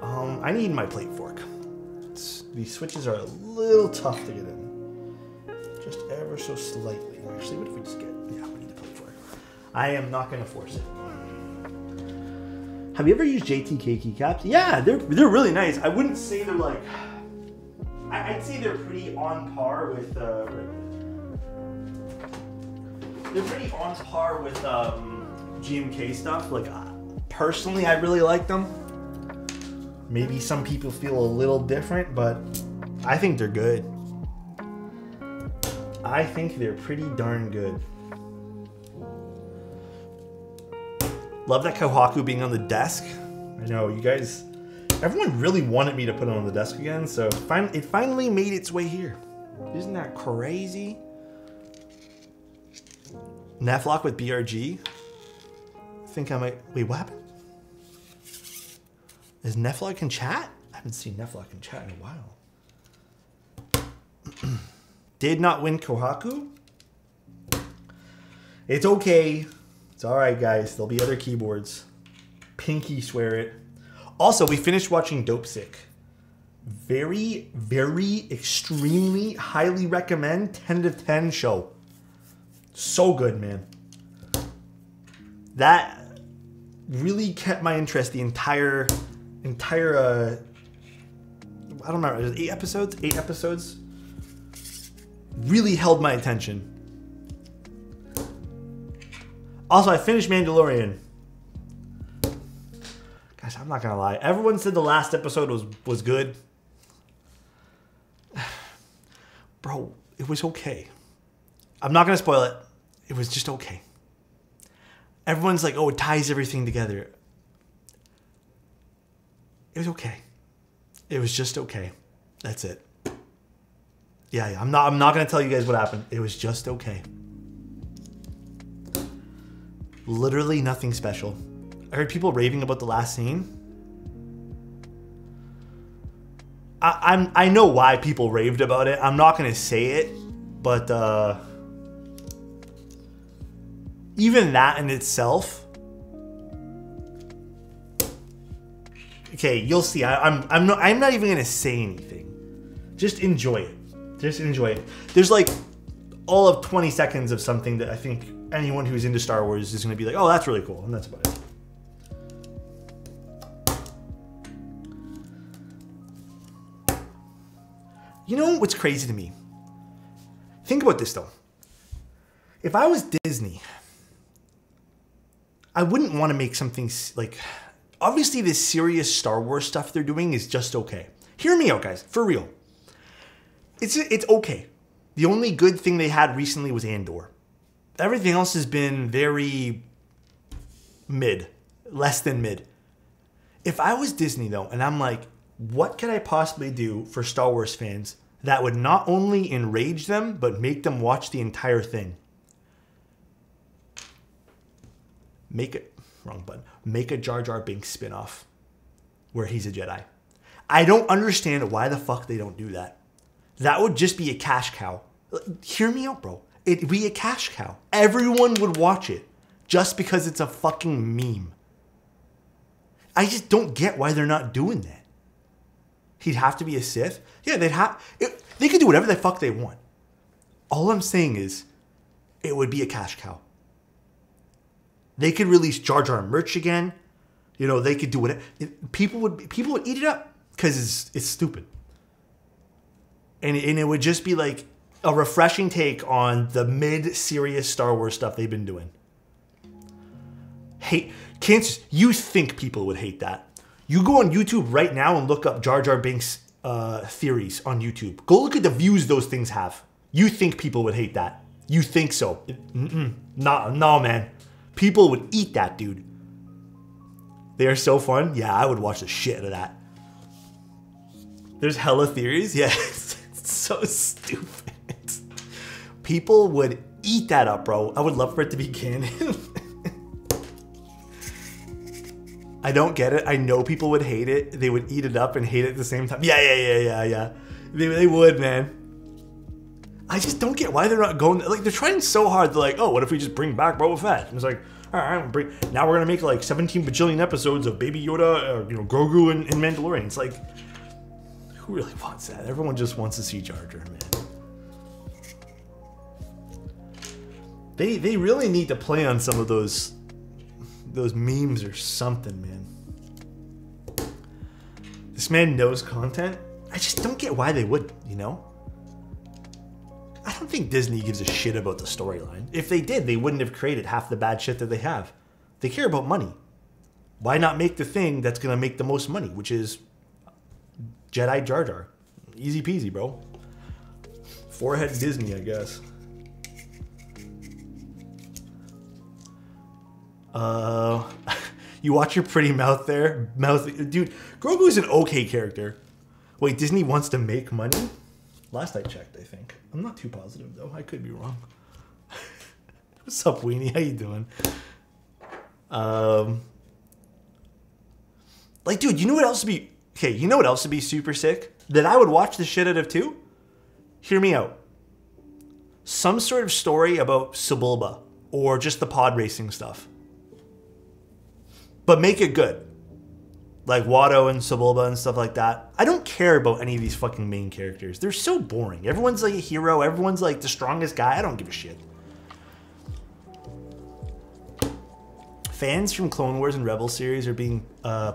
Speaker 1: I need my plate fork. These switches are a little tough to get in. Just ever so slightly. Actually, what if we just get... Yeah, we need the plate fork. I am not going to force it. Have you ever used JTK keycaps? Yeah, they're really nice. I wouldn't say they're like... I'd say they're pretty on par with... they're pretty on par with GMK stuff. Like, personally, I really like them. Maybe some people feel a little different, but I think they're good. I think they're pretty darn good. Love that Kohaku being on the desk. I know, you guys... Everyone really wanted me to put it on the desk again, so it finally made its way here. Isn't that crazy? Neflock with BRG. I think I might... Wait, what happened? Is Neflock in chat? I haven't seen Neflock in chat in a while. Did not win Kohaku? It's okay. It's alright, guys. There'll be other keyboards. Pinky swear it. Also, we finished watching Dope Sick. Very, very, extremely, highly recommend 10 out of 10 show. So good, man. That really kept my interest the entire I don't remember, it was 8 episodes? 8 episodes. Really held my attention. Also, I finished Mandalorian. Guys, I'm not gonna lie. Everyone said the last episode was good. Bro, it was okay. I'm not gonna spoil it. It was just okay. Everyone's like, oh, it ties everything together. It was okay. It was just okay. That's it. Yeah, I'm not gonna tell you guys what happened. It was just okay. Literally nothing special. I heard people raving about the last scene. I know why people raved about it. I'm not gonna say it, but even that in itself. Okay, you'll see. I'm not even gonna say anything. Just enjoy it. Just enjoy it. There's like all of 20 seconds of something that I think anyone who's into Star Wars is going to be like, oh, that's really cool. And that's about it. You know what's crazy to me? Think about this though. If I was Disney, I wouldn't want to make something like, obviously this serious Star Wars stuff they're doing is just okay. Hear me out, guys, for real. It's okay. The only good thing they had recently was Andor. Everything else has been very mid, less than mid. If I was Disney though, and I'm like, what could I possibly do for Star Wars fans that would not only enrage them, but make them watch the entire thing? Make a Jar Jar Binks spinoff where he's a Jedi. I don't understand why the fuck they don't do that. That would just be a cash cow. Hear me out, bro. It'd be a cash cow. Everyone would watch it just because it's a fucking meme. I just don't get why they're not doing that. He'd have to be a Sith? Yeah, they could do whatever the fuck they want. All I'm saying is, it would be a cash cow. They could release Jar Jar merch again. You know, they could do whatever. People would eat it up because it's stupid. And it would just be like a refreshing take on the mid-serious Star Wars stuff they've been doing. Kansas, you think people would hate that. You go on YouTube right now and look up Jar Jar Binks theories on YouTube. Go look at the views those things have. You think people would hate that. You think so. No, man. People would eat that, dude. They are so fun. Yeah, I would watch the shit out of that. There's hella theories. Yeah, it's so stupid. People would eat that up, bro. I would love for it to be canon. I don't get it. I know people would hate it. They would eat it up and hate it at the same time. Yeah. They would, man. I just don't get why they're not going. Like, they're trying so hard. They're like, oh, what if we just bring back Boba Fett? And it's like, all right, now we're gonna make like 17 bajillion episodes of Baby Yoda, Grogu and Mandalorian. It's like, who really wants that? Everyone just wants to see Jar Jar, man. They really need to play on some of those memes or something, man. This man knows content. I just don't get why they would, you know? I don't think Disney gives a shit about the storyline. If they did, they wouldn't have created half the bad shit that they have. They care about money. Why not make the thing that's gonna make the most money, which is Jedi Jar Jar? Easy peasy, bro. Forehead Disney, I guess. You watch your pretty mouth there? Dude, Grogu's an okay character. Wait, Disney wants to make money? Last I checked, I think. I'm not too positive, though. I could be wrong. What's up, Weenie? How you doing? Like, dude, you know what else would be... Okay, you know what else would be super sick? That I would watch the shit out of, too? Hear me out. Some sort of story about Sebulba. Or just the pod racing stuff. But make it good. Like Watto and Sebulba and stuff like that. I don't care about any of these fucking main characters. They're so boring. Everyone's like a hero. Everyone's like the strongest guy. I don't give a shit. Fans from Clone Wars and Rebel series are being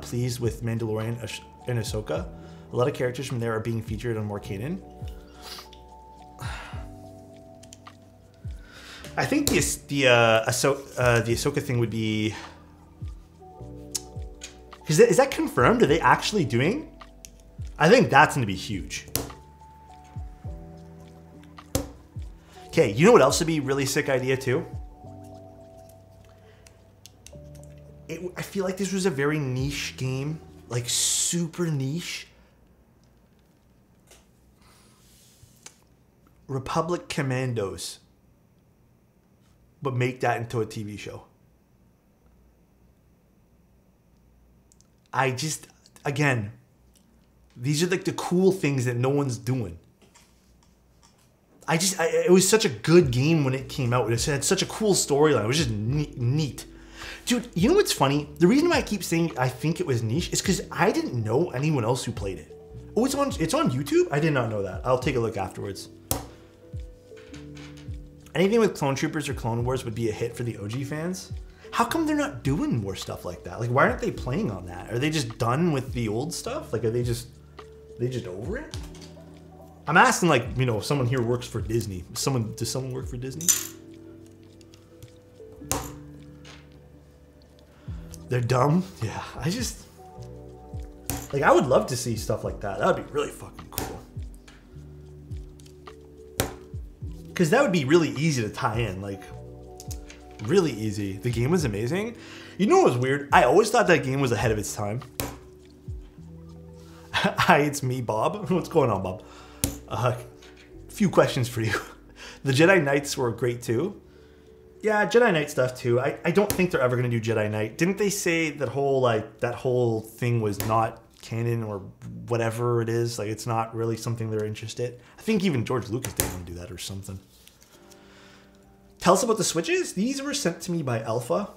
Speaker 1: pleased with Mandalorian and Ahsoka. A lot of characters from there are being featured on more canon. I think the Ahsoka thing would be... Is that confirmed? Are they actually doing? I think that's going to be huge. Okay, you know what else would be a really sick idea too? I feel like this was a very niche game. Like super niche. Republic Commandos. But make that into a TV show. Again, these are like the cool things that no one's doing. It was such a good game when it came out. It had such a cool storyline. It was just neat. Dude, you know what's funny? The reason why I keep saying I think it was niche is because I didn't know anyone else who played it. Oh, it's on YouTube? I did not know that. I'll take a look afterwards. Anything with Clone Troopers or Clone Wars would be a hit for the OG fans. How come they're not doing more stuff like that? Like, why aren't they playing on that? Are they just done with the old stuff? Like, are they just over it? I'm asking, like, you know, if someone here works for Disney. Does someone work for Disney? They're dumb? Yeah, like, I would love to see stuff like that. That would be really fucking cool. Because that would be really easy to tie in, like, really easy. The game was amazing. You know what was weird? I always thought that game was ahead of its time. Hi, it's me, Bob. What's going on, Bob? Few questions for you. The Jedi Knights were great too. Yeah, Jedi Knight stuff too. I don't think they're ever gonna do Jedi Knight. Didn't they say that whole thing was not canon or whatever it is? Like, it's not really something they're interested. I think even George Lucas didn't want to do that or something. Tell us about the switches. These were sent to me by Alpha.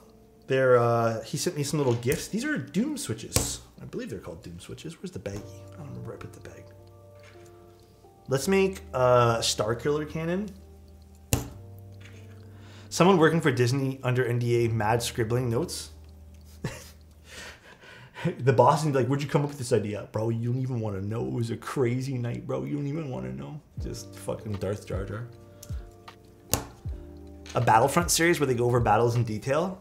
Speaker 1: He sent me some little gifts. These are Doom switches. I believe they're called Doom switches. Where's the baggie? I don't remember where I put the bag. Let's make a Star Killer cannon. Someone working for Disney under NDA, mad scribbling notes. The boss is like, where'd you come up with this idea? Bro, you don't even want to know. It was a crazy night, bro. You don't even want to know. Just fucking Darth Jar Jar. A Battlefront series where they go over battles in detail.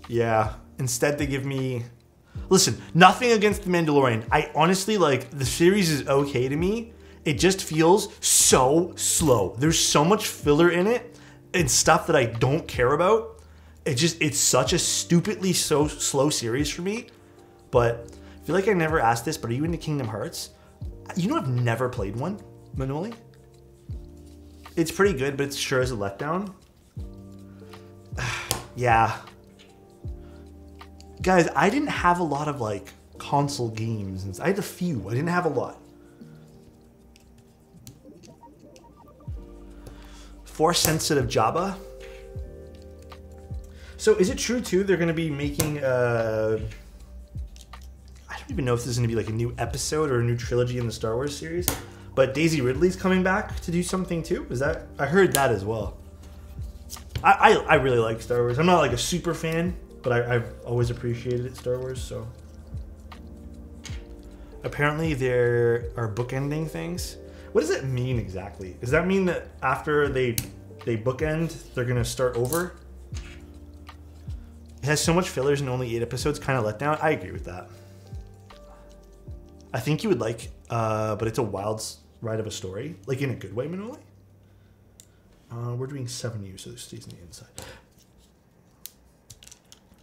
Speaker 1: Yeah. Instead, they give me... Listen, nothing against The Mandalorian. I honestly, like, the series is okay to me. It just feels so slow. There's so much filler in it and stuff that I don't care about. It's such a stupidly so slow series for me. But I feel like I never asked this, but are you into Kingdom Hearts? You know, I've never played one, Manoli. It's pretty good, but it sure is a letdown. Yeah. Guys, I didn't have a lot of, like, console games. I had a few. I didn't have a lot. Force-sensitive Jabba. So is it true, too, they're going to be making... I don't even know if this is going to be, like, a new episode or a new trilogy in the Star Wars series. But Daisy Ridley's coming back to do something, too? Is that... I heard that as well. I really like Star Wars. I'm not, like, a super fan, but I've always appreciated it, Star Wars, so... Apparently there are bookending things. What does it mean exactly? Does that mean that after they bookend, they're gonna start over? It has so much fillers and only 8 episodes, kind of let down. I agree with that. I think you would like, but it's a wild ride of a story, like in a good way, Manoli. We're doing 7U, so this stays on the inside.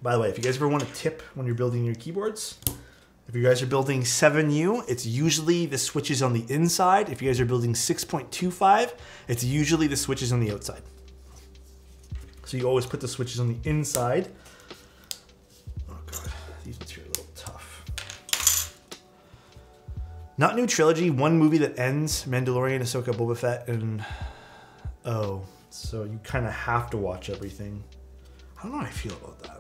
Speaker 1: By the way, if you guys ever want a tip when you're building your keyboards, if you guys are building 7U, it's usually the switches on the inside. If you guys are building 6.25, it's usually the switches on the outside. So you always put the switches on the inside. Oh God, these ones here are a little tough. Not new trilogy, one movie that ends, Mandalorian, Ahsoka, Boba Fett, and... Oh, so you kind of have to watch everything. I don't know how I feel about that.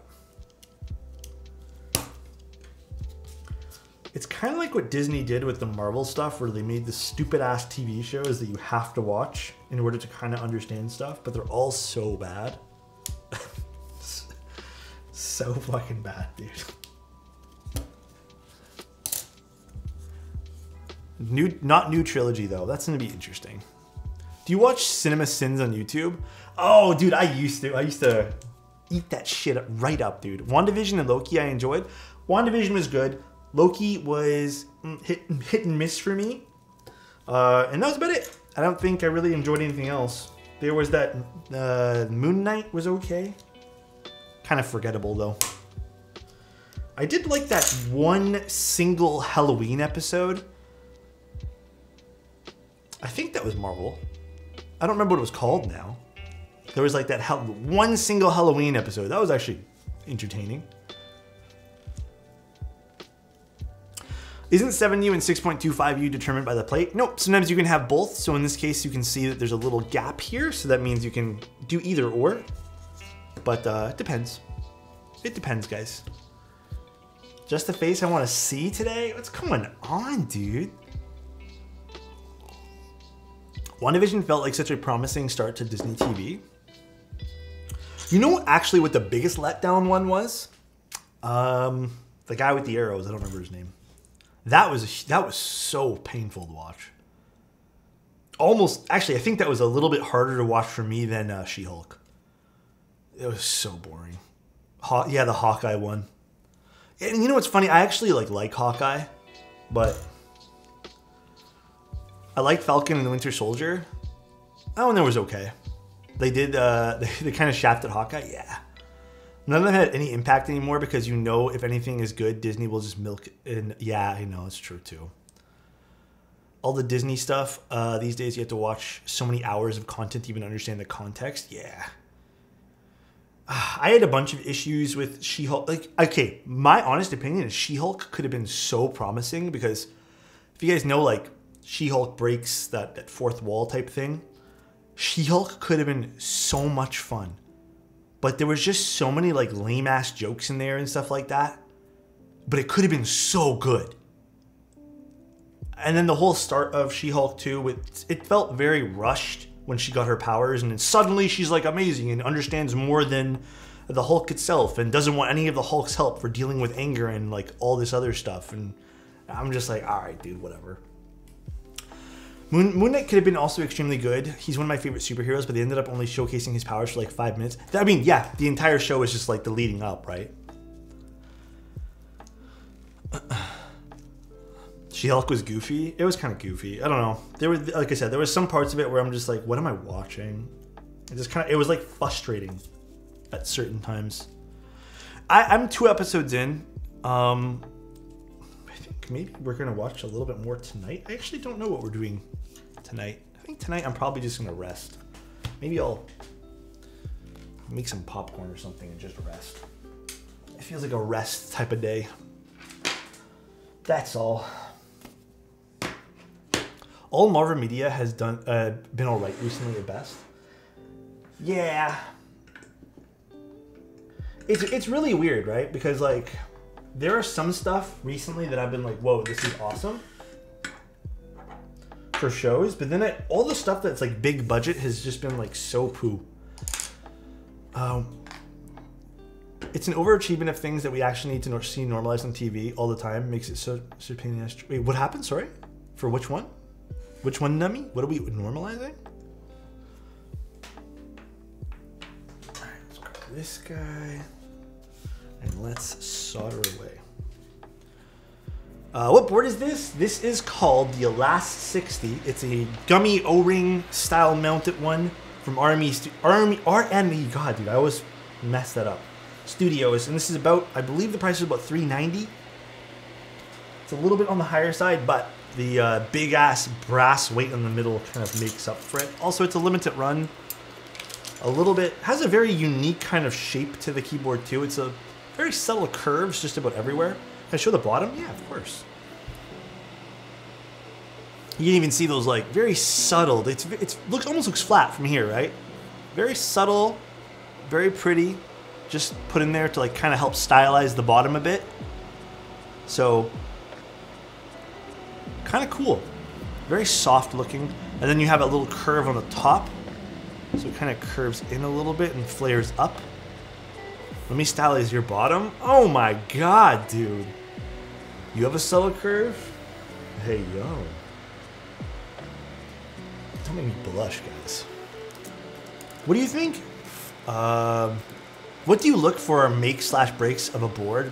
Speaker 1: It's kind of like what Disney did with the Marvel stuff, where they made the stupid-ass TV shows that you have to watch in order to kind of understand stuff, but they're all so bad. So fucking bad, dude. Not new trilogy, though. That's going to be interesting. Do you watch Cinema Sins on YouTube? Oh, dude, I used to eat that shit right up, dude. WandaVision and Loki I enjoyed. WandaVision was good. Loki was hit and miss for me. And that was about it. I don't think I really enjoyed anything else. There was that Moon Knight was okay. Kind of forgettable, though. I did like that one single Halloween episode. I think that was Marvel. I don't remember what it was called now. There was like that one single Halloween episode. That was actually entertaining. Isn't 7U and 6.25U determined by the plate? Nope, sometimes you can have both. So in this case, you can see that there's a little gap here. So that means you can do either or. But it depends. It depends, guys. Just the face I want to see today? What's going on, dude? WandaVision felt like such a promising start to Disney TV. You know actually what the biggest letdown one was? The guy with the arrows, I don't remember his name. That was so painful to watch. Almost, actually, I think that was a little bit harder to watch for me than She-Hulk. It was so boring. Yeah, the Hawkeye one. And you know what's funny? I actually like Hawkeye, but I liked Falcon and the Winter Soldier. That one there was okay. They did, they kind of shafted Hawkeye, yeah. None of them had any impact anymore because you know if anything is good, Disney will just milk it. And yeah, I know, it's true too. All the Disney stuff, these days you have to watch so many hours of content to even understand the context. Yeah. I had a bunch of issues with She-Hulk. Like, okay, my honest opinion is She-Hulk could have been so promising because if you guys know, like, She-Hulk breaks that fourth wall type thing. She-Hulk could have been so much fun. But there was just so many, like, lame-ass jokes in there and stuff like that. But it could have been so good. And then the whole start of She-Hulk 2, it felt very rushed when she got her powers. And then suddenly she's, like, amazing and understands more than the Hulk itself. And doesn't want any of the Hulk's help for dealing with anger and, like, all this other stuff. And I'm just like, all right, dude, whatever. Moon Knight could have been also extremely good. He's one of my favorite superheroes, but they ended up only showcasing his powers for like 5 minutes. I mean, yeah, the entire show is just like the leading up, right? She-Hulk was goofy. It was kind of goofy. I don't know. There were, like I said, there was some parts of it where I'm just like, what am I watching? It was like frustrating at certain times. I'm 2 episodes in. I think maybe we're gonna watch a little bit more tonight. I actually don't know what we're doing tonight. I think tonight I'm probably just gonna rest. Maybe I'll make some popcorn or something and just rest. It feels like a rest type of day. That's all. All Marvel Media has been alright recently at best. Yeah. It's really weird, right? Because like there are some stuff recently that I've been like, whoa, this is awesome for shows, but then all the stuff that's like big budget has just been like so poo. It's an overachievement of things that we actually need to see normalized on TV all the time. Makes it so pain in the ass. Wait, what happened? Sorry? For which one? Which one, Nummy? What are we normalizing? Alright, let's grab this guy. And let's solder away. What board is this? This is called the Last 60. It's a gummy O-ring style mounted one from RME. God, dude, I always mess that up. Studios, and this is about, I believe the price is about $390. It's a little bit on the higher side, but the big ass brass weight in the middle kind of makes up for it. Also, it's a limited run. A little bit, has a very unique kind of shape to the keyboard too. It's a very subtle curves just about everywhere. Can I show the bottom? Yeah, of course. You can even see those like very subtle. It almost looks flat from here, right? Very subtle, very pretty. Just put in there to like kind of help stylize the bottom a bit. So kind of cool. Very soft looking. And then you have a little curve on the top. So it kind of curves in a little bit and flares up. Let me stylize your bottom. Oh my god, dude. You have a subtle curve? Hey, yo. Don't make me blush, guys. What do you think? What do you look for make/breaks of a board?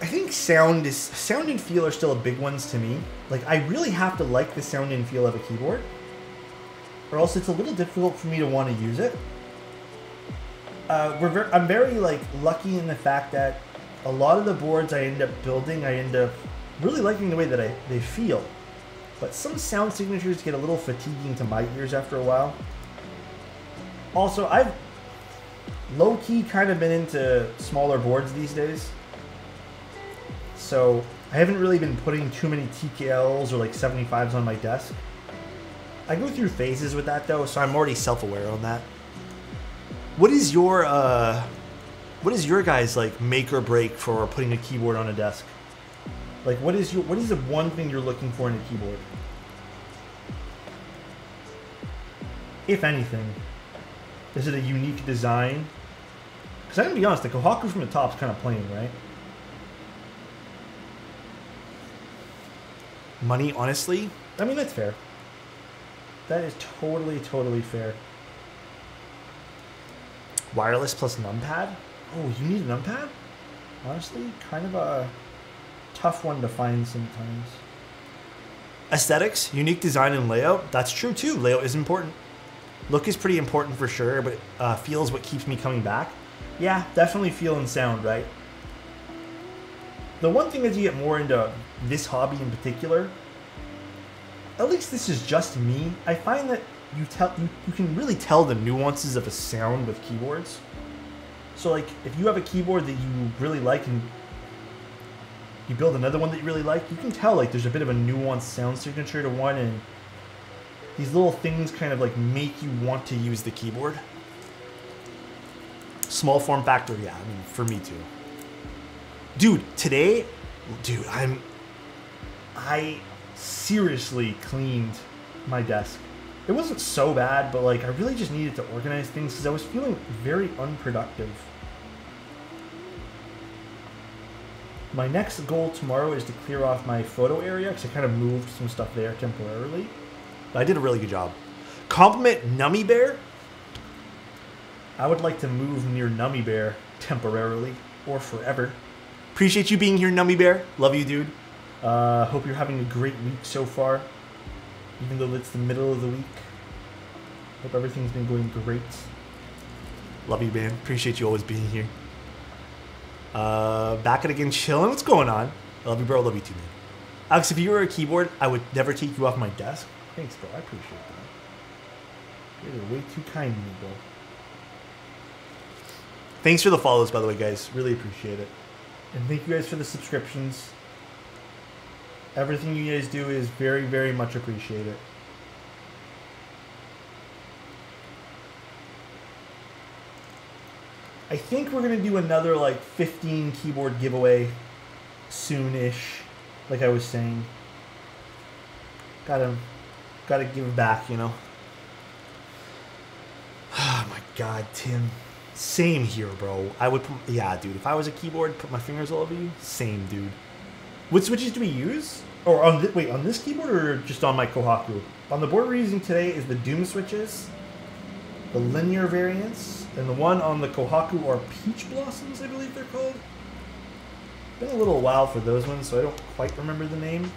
Speaker 1: I think sound and feel are still big ones to me. Like, I really have to like the sound and feel of a keyboard, or else it's a little difficult for me to want to use it. I'm very like lucky in the fact that a lot of the boards I end up building, I end up really liking the way that they feel. But some sound signatures get a little fatiguing to my ears after a while. Also, I've low-key kind of been into smaller boards these days. So I haven't really been putting too many TKLs or like 75s on my desk. I go through phases with that though, so I'm already self-aware on that. What is your guys like make or break for putting a keyboard on a desk? Like what is the one thing you're looking for in a keyboard? if anything. Is it a unique design? Because I'm going to be honest, the Kohaku from the top is kind of plain, right? Money, honestly? I mean, that's fair. That is totally, totally fair. Wireless plus numpad? Oh, you need a numpad? Honestly, kind of a tough one to find sometimes. Aesthetics, unique design and layout. That's true too. Layout is important. Look is pretty important for sure, but feel is what keeps me coming back. Yeah, definitely feel and sound, right? The one thing as you get more into this hobby in particular, at least this is just me, I find that you can really tell the nuances of a sound with keyboards. So like, if you have a keyboard that you really like and you build another one that you really like, you can tell like there's a bit of a nuanced sound signature to one, and these little things kind of like make you want to use the keyboard. Small form factor, yeah, I mean, for me too. Dude, today, I seriously cleaned my desk. It wasn't so bad, but like I really just needed to organize things because I was feeling very unproductive. My next goal tomorrow is to clear off my photo area because I kind of moved some stuff there temporarily. But I did a really good job. Compliment Nummy Bear. I would like to move near Nummy Bear temporarily or forever. Appreciate you being here, Nummy Bear. Love you, dude. Hope you're having a great week so far. Even though it's the middle of the week. Hope everything's been going great. Love you, man. Appreciate you always being here. Back it again, chilling. What's going on? I love you, bro. Love you too, man. Alex, if you were a keyboard, I would never take you off my desk. Thanks, bro. I appreciate that. You're way too kind to me, bro. Thanks for the follows, by the way, guys. Really appreciate it. And thank you guys for the subscriptions. Everything you guys do is very, very much appreciated. I think we're going to do another like 15 keyboard giveaway soon-ish, like I was saying. Gotta give back, you know. Oh my god, Tim. Same here, bro. I would, yeah, dude. If I was a keyboard, put my fingers all over you. Same, dude. What switches do we use? Or on wait, on this keyboard or just on my Kohaku? On the board we're using today is the Doom switches, the linear variants, and the one on the Kohaku are Peach Blossoms, I believe they're called. Been a little while for those ones, so I don't quite remember the name.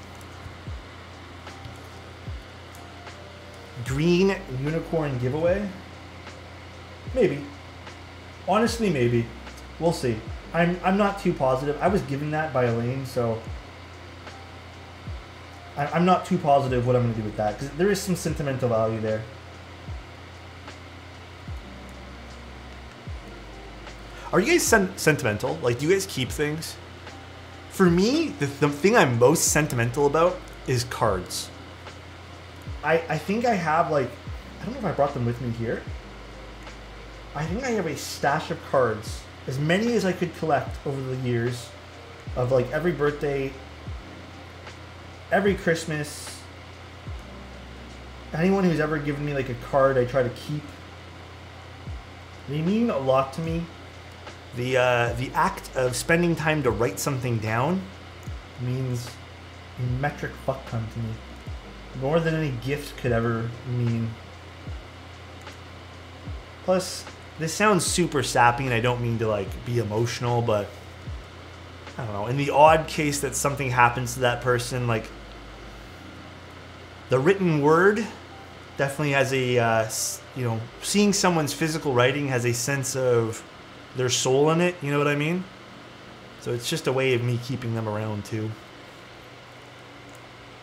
Speaker 1: Green Unicorn giveaway? Maybe. Honestly, maybe. We'll see. I'm not too positive. I was given that by Elaine, so I'm not too positive what I'm going to do with that, because there is some sentimental value there. Are you guys sentimental? Like, do you guys keep things? For me, the thing I'm most sentimental about is cards. I think I have, like, I don't know if I brought them with me here. I think I have a stash of cards, as many as I could collect over the years, of like every birthday, every Christmas, anyone who's ever given me like a card I try to keep. They mean a lot to me. The act of spending time to write something down means a metric fuck ton to me. More than any gift could ever mean. Plus, this sounds super sappy, and I don't mean to like be emotional, but I don't know. In the odd case that something happens to that person, like the written word definitely has a, you know, seeing someone's physical writing has a sense of their soul in it. You know what I mean? So it's just a way of me keeping them around too.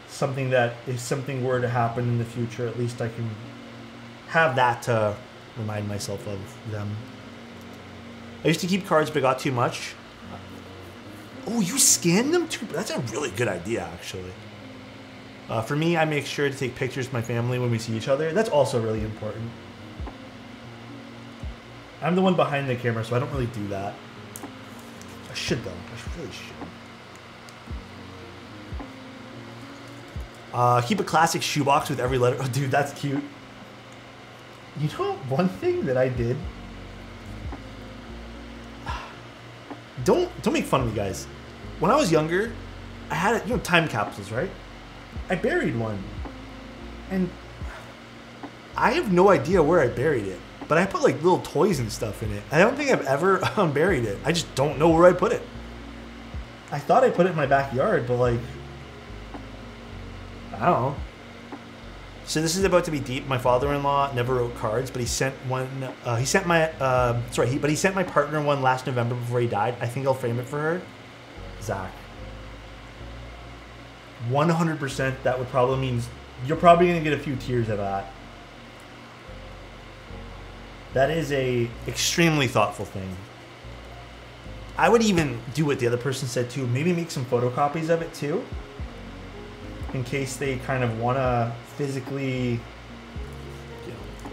Speaker 1: Something that if something were to happen in the future, at least I can have that to remind myself of them. I used to keep cards, but I got too much. Oh, you scan them too? That's a really good idea, actually. For me, I make sure to take pictures of my family when we see each other. That's also really important. I'm the one behind the camera, so I don't really do that. I should, though. I really should. Keep a classic shoebox with every letter. Oh, dude, that's cute. You know, one thing that I did. Don't make fun of me, guys. When I was younger, I had, you know, time capsules, right? I buried one, and I have no idea where I buried it. But I put like little toys and stuff in it. I don't think I've ever unburied it. I just don't know where I put it. I thought I put it in my backyard, but like, I don't know. So this is about to be deep. My father-in-law never wrote cards, but he sent one. He sent my he sent my partner one last November before he died. I think I'll frame it for her. Zach. 100%. That would probably mean you're probably gonna get a few tears of that. That is a extremely thoughtful thing. I would even do what the other person said too. Maybe make some photocopies of it too, in case they kind of want to physically, you know,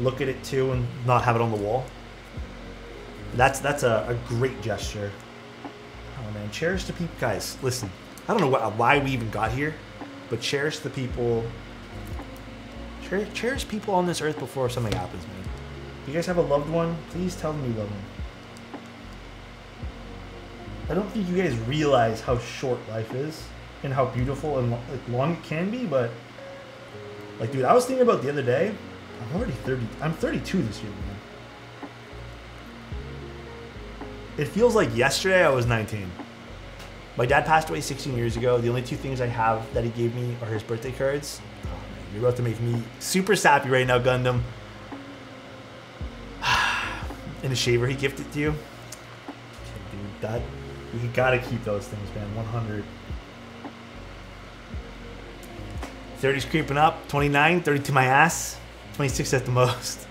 Speaker 1: look at it too and not have it on the wall. That's a great gesture. Oh man, cherish the people, guys. Listen, I don't know why we even got here, but cherish the people. Cherish people on this earth before something happens, man. If you guys have a loved one, please tell them you love them. I don't think you guys realize how short life is and how beautiful and long it can be, but like, dude, I was thinking about the other day, I'm already 30. I'm 32 this year, man. It feels like yesterday I was 19. My dad passed away 16 years ago. The only two things I have that he gave me are his birthday cards. Oh, man, you're about to make me super sappy right now, Gundam. And a shaver he gifted to you. Okay, dude, you gotta keep those things, man. 100. 30's creeping up. 29, 32 my ass. 26 at the most.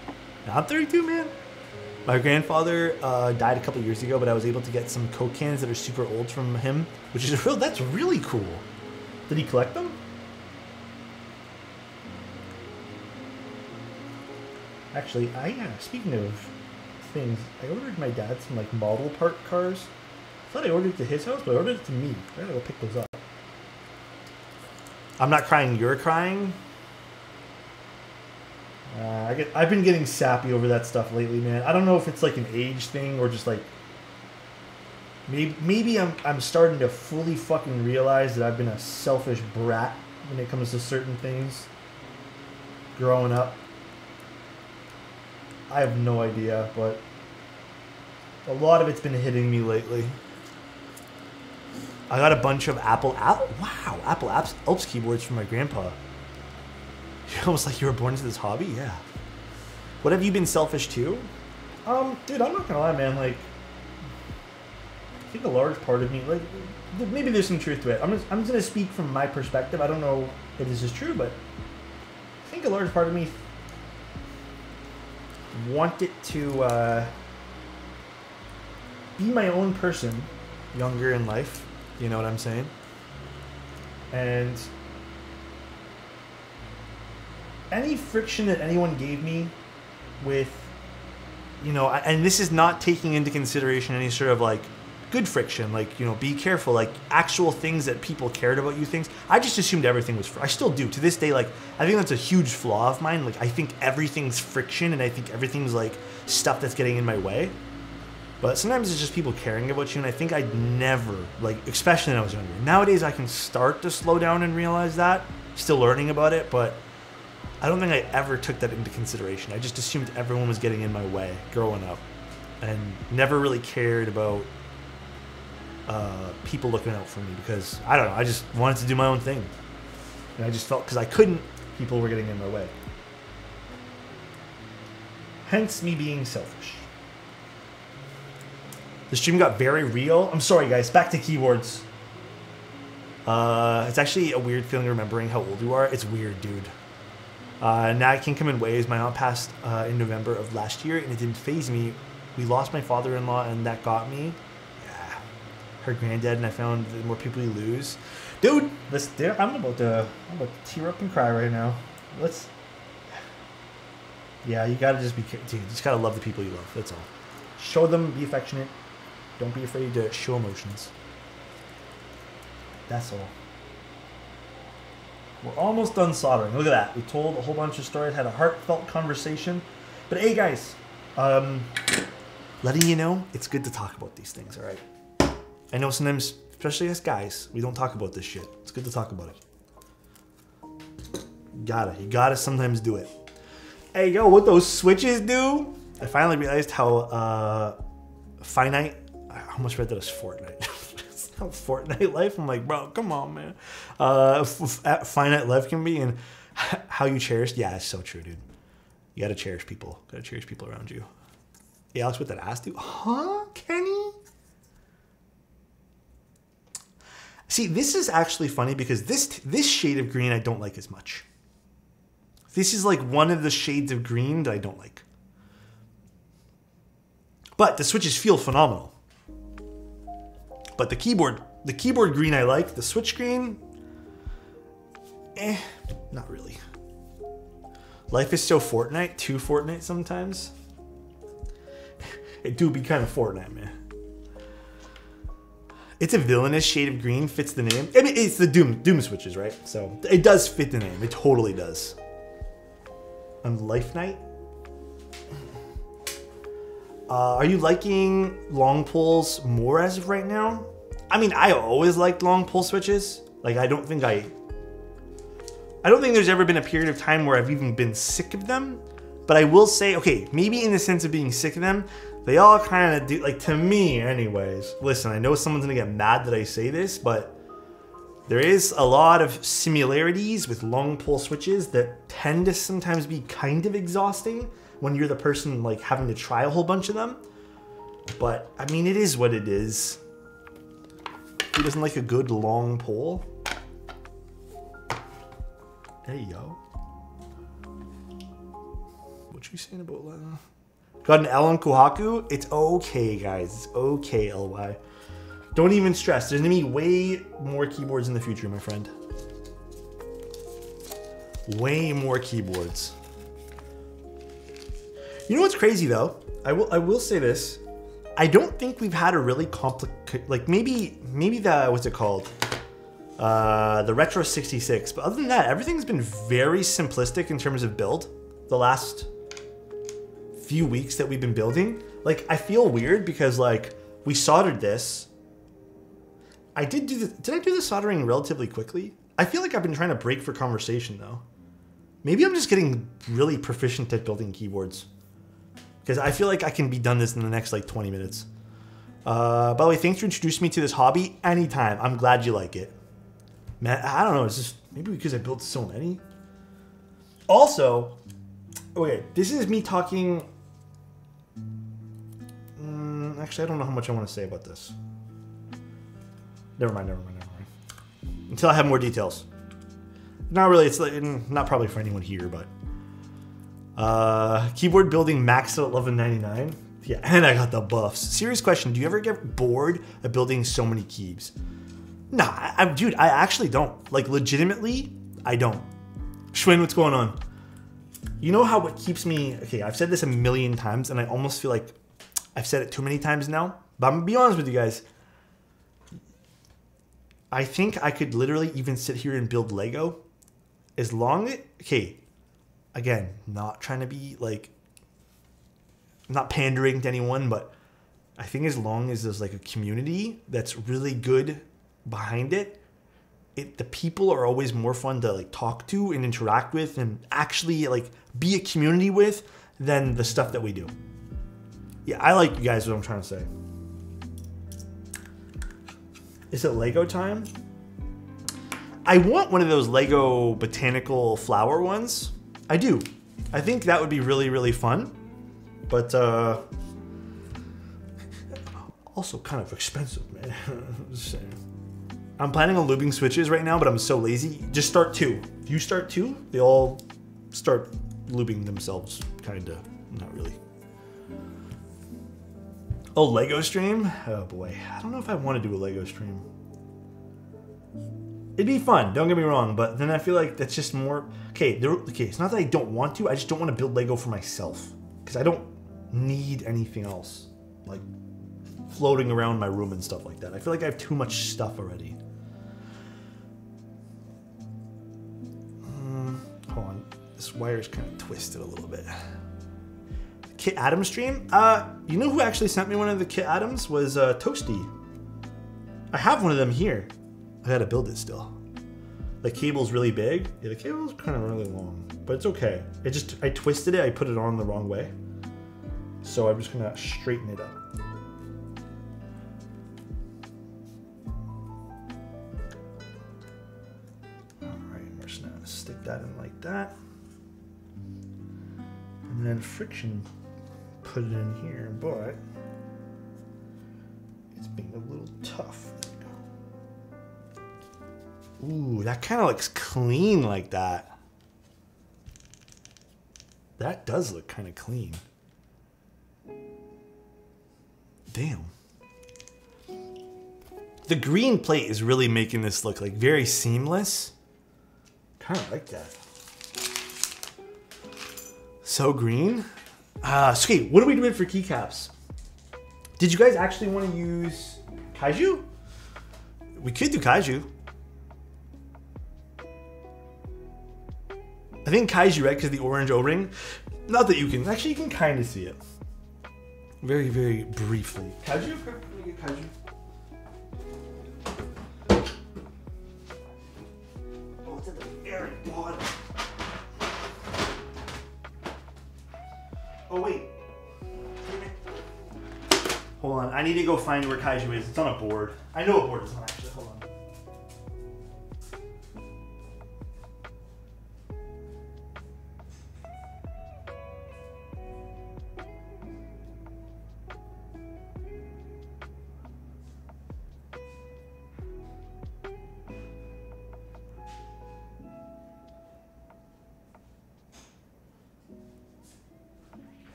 Speaker 1: Now I'm 32, man. My grandfather died a couple years ago, but I was able to get some Coke cans that are super old from him, which is that's really cool. Did he collect them? Actually, speaking of things, I ordered my dad some like model part cars. I thought I ordered it to his house, but I ordered it to me. I gotta go pick those up. I'm not crying, you're crying. I've been getting sappy over that stuff lately, man. I don't know if it's like an age thing or just like maybe I'm starting to fully fucking realize that I've been a selfish brat when it comes to certain things growing up. I have no idea, but a lot of it's been hitting me lately. I got a bunch of Apple Alps keyboards from my grandpa. You're almost like you were born into this hobby, yeah. What, have you been selfish too? Dude, I'm not gonna lie, man. Like, I think a large part of me, like, maybe there's some truth to it. I'm just gonna speak from my perspective. I don't know if this is true, but I think a large part of me wanted to be my own person younger in life. You know what I'm saying? And any friction that anyone gave me with, you know, and this is not taking into consideration any sort of like good friction, like, you know, be careful, like actual things that people cared about you things. I just assumed everything was, I still do to this day. Like, I think that's a huge flaw of mine. Like, I think everything's friction and I think everything's like stuff that's getting in my way. But sometimes it's just people caring about you, and I think I'd never, like, especially when I was younger. Nowadays, I can start to slow down and realize that. Still learning about it, but I don't think I ever took that into consideration. I just assumed everyone was getting in my way growing up, and never really cared about people looking out for me because, I don't know, I just wanted to do my own thing. And I just felt, because I couldn't, people were getting in my way. Hence me being selfish. The stream got very real. I'm sorry, guys. Back to keyboards. It's actually a weird feeling remembering how old you are. It's weird, dude. Now it can come in waves. My aunt passed in November of last year, and it didn't faze me. We lost my father-in-law, and that got me. Yeah. Her granddad, and I found the more people you lose. Dude, I'm about to tear up and cry right now. Yeah, you gotta just be, dude, you just gotta love the people you love. That's all. Show them, be affectionate. Don't be afraid to show emotions. That's all. We're almost done soldering. Look at that. We told a whole bunch of stories, had a heartfelt conversation. But hey, guys, letting you know, it's good to talk about these things, all right? I know sometimes, especially us guys, we don't talk about this shit. It's good to talk about it. You gotta sometimes do it. Hey, yo, what those switches do? I finally realized how finite. I almost read that as Fortnite. How Fortnite life. I'm like, bro, come on, man. Finite life can be, and how you cherish. Yeah, it's so true, dude. You gotta cherish people. Gotta cherish people around you. Yeah, Alex, what that ass do? Huh, Kenny? See, this is actually funny because this shade of green I don't like as much. This is like one of the shades of green that I don't like. But the switches feel phenomenal. But the keyboard green I like. The switch green, not really. Life is so Fortnite, too Fortnite sometimes. It do be kind of Fortnite, man. It's a villainous shade of green, fits the name. I mean, it's the Doom switches, right? So it does fit the name. It totally does. On Life Night. Are you liking long pulls more as of right now? I mean, I always liked long pull switches. Like, I don't think there's ever been a period of time where I've even been sick of them. But I will say, okay, maybe in the sense of being sick of them, they all kind of do, like, to me anyways. Listen, I know someone's gonna get mad that I say this, but there is a lot of similarities with long pull switches that tend to sometimes be kind of exhausting when you're the person like having to try a whole bunch of them. But I mean, it is what it is. Who doesn't like a good long pull? There you go. What you saying about got an L on Kohaku? It's okay, guys. It's okay, LY. Don't even stress. There's gonna be way more keyboards in the future, my friend. Way more keyboards. You know what's crazy though? I will say this. I don't think we've had a really complicated, like maybe the, what's it called? The Retro 66. But other than that, everything's been very simplistic in terms of build. The last few weeks that we've been building. Like, I feel weird because like we soldered this. Did I do the soldering relatively quickly? I feel like I've been trying to break for conversation though. Maybe I'm just getting really proficient at building keyboards. Because I feel like I can be done this in the next like 20 minutes. By the way, thanks for introducing me to this hobby. Anytime. I'm glad you like it. Man, I don't know. It's just maybe because I built so many. Also, okay, this is me talking. Actually, I don't know how much I want to say about this. Never mind. Until I have more details. Not really. It's like, not probably for anyone here, but. Keyboard building maxed at 11.99. Yeah, and I got the buffs. Serious question, do you ever get bored of building so many keys? Nah, dude, I actually don't. Like, legitimately, I don't. Schwinn, what's going on? You know how what keeps me... Okay, I've said this a million times, and I almost feel like I've said it too many times now. But I'm gonna be honest with you guys. I think I could literally even sit here and build Lego. As long as... Okay. Again, not trying to be like, not pandering to anyone, but I think as long as there's like a community that's really good behind it, the people are always more fun to like talk to and interact with and actually like be a community with than the stuff that we do. Yeah, I like you guys what I'm trying to say. Is it Lego time? I want one of those Lego botanical flower ones. I do. I think that would be really, really fun. But, also kind of expensive, man. Just saying. I'm planning on lubing switches right now, but I'm so lazy. Just start 2. If you start 2, they all start lubing themselves. Kinda. Not really. Oh, Lego stream? Oh boy. I don't know if I want to do a Lego stream. It'd be fun, don't get me wrong, but then I feel like that's just more... Okay, it's not that I don't want to, I just don't want to build Lego for myself. Because I don't need anything else. Like, floating around my room and stuff like that. I feel like I have too much stuff already. This wire's kind of twisted a little bit. Kit Adams stream? You know who actually sent me one of the Kit Adams? Was Toasty. I have one of them here. I gotta build it still. The cable's really big. Yeah, the cable's kind of really long, but it's okay. I twisted it, I put it on the wrong way. So I'm just gonna straighten it up. Alright, we're just gonna stick that in like that. And then friction, put it in here, but it's being a little tough. Ooh, that kind of looks clean like that. That does look kind of clean. Damn. The green plate is really making this look like very seamless. Kind of like that. So green. So okay, what are we doing for keycaps? Did you guys actually want to use Kaiju? We could do Kaiju. I think Kaiju, right? Because the orange O-ring. Not that you can. Actually, you can kind of see it. Very, very briefly. Kaiju? Let me get Kaiju. Oh, it's at the very bottom. Oh, wait. Hold on. I need to go find where Kaiju is. It's on a board. I know what board it's on, actually. Hold on.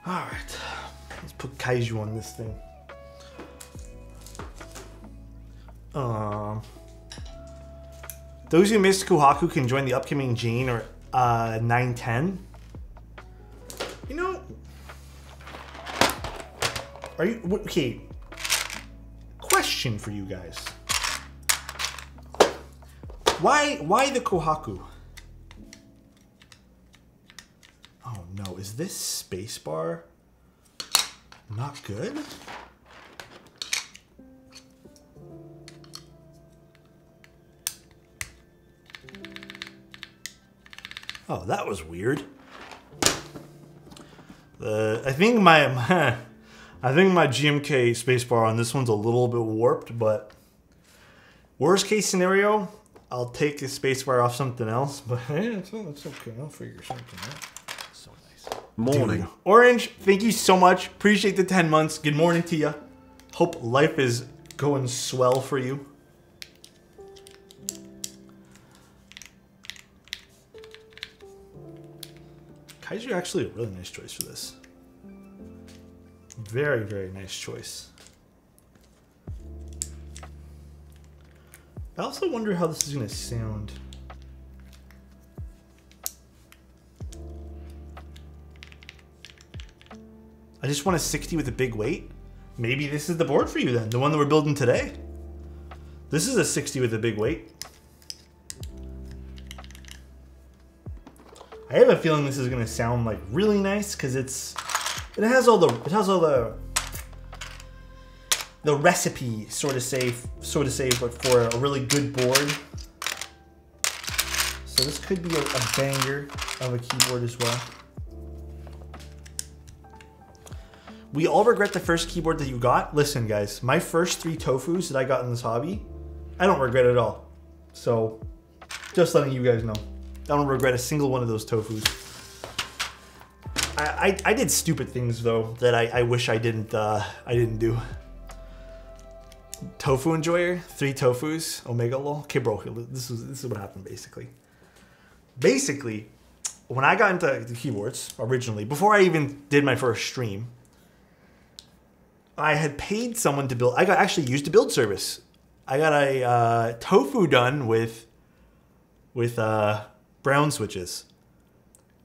Speaker 1: Alright, let's put Kaiju on this thing. Those who missed Kohaku can join the upcoming Jane or 910. You know, are you okay? Question for you guys: Why the Kohaku? Oh no, is this spacebar not good? Oh, that was weird. I think my GMK spacebar on this one's a little bit warped, but worst case scenario, I'll take the spacebar off something else. But it's okay. I'll figure something out. So nice.
Speaker 2: Morning.
Speaker 1: Dude, Orange, thank you so much. Appreciate the 10 months. Good morning to you. Hope life is going swell for you. Kaiju actually a really nice choice for this. Very, very nice choice. I also wonder how this is going to sound. I just want a 60 with a big weight. Maybe this is the board for you then, the one that we're building today. This is a 60 with a big weight. I have a feeling this is gonna sound like really nice because it has all the recipe sort of say, but for a really good board. So this could be a banger of a keyboard as well. We all regret the first keyboard that you got. Listen, guys, my first 3 Tofus that I got in this hobby, I don't regret at all. So, just letting you guys know. I don't regret a single one of those Tofus. I did stupid things though that I wish I didn't do. Tofu enjoyer, 3 Tofus, Omega lol. Okay, bro, this is what happened basically. Basically, when I got into the keyboards originally, before I even did my first stream, I had paid someone to build. I actually used a build service. I got a Tofu done with brown switches,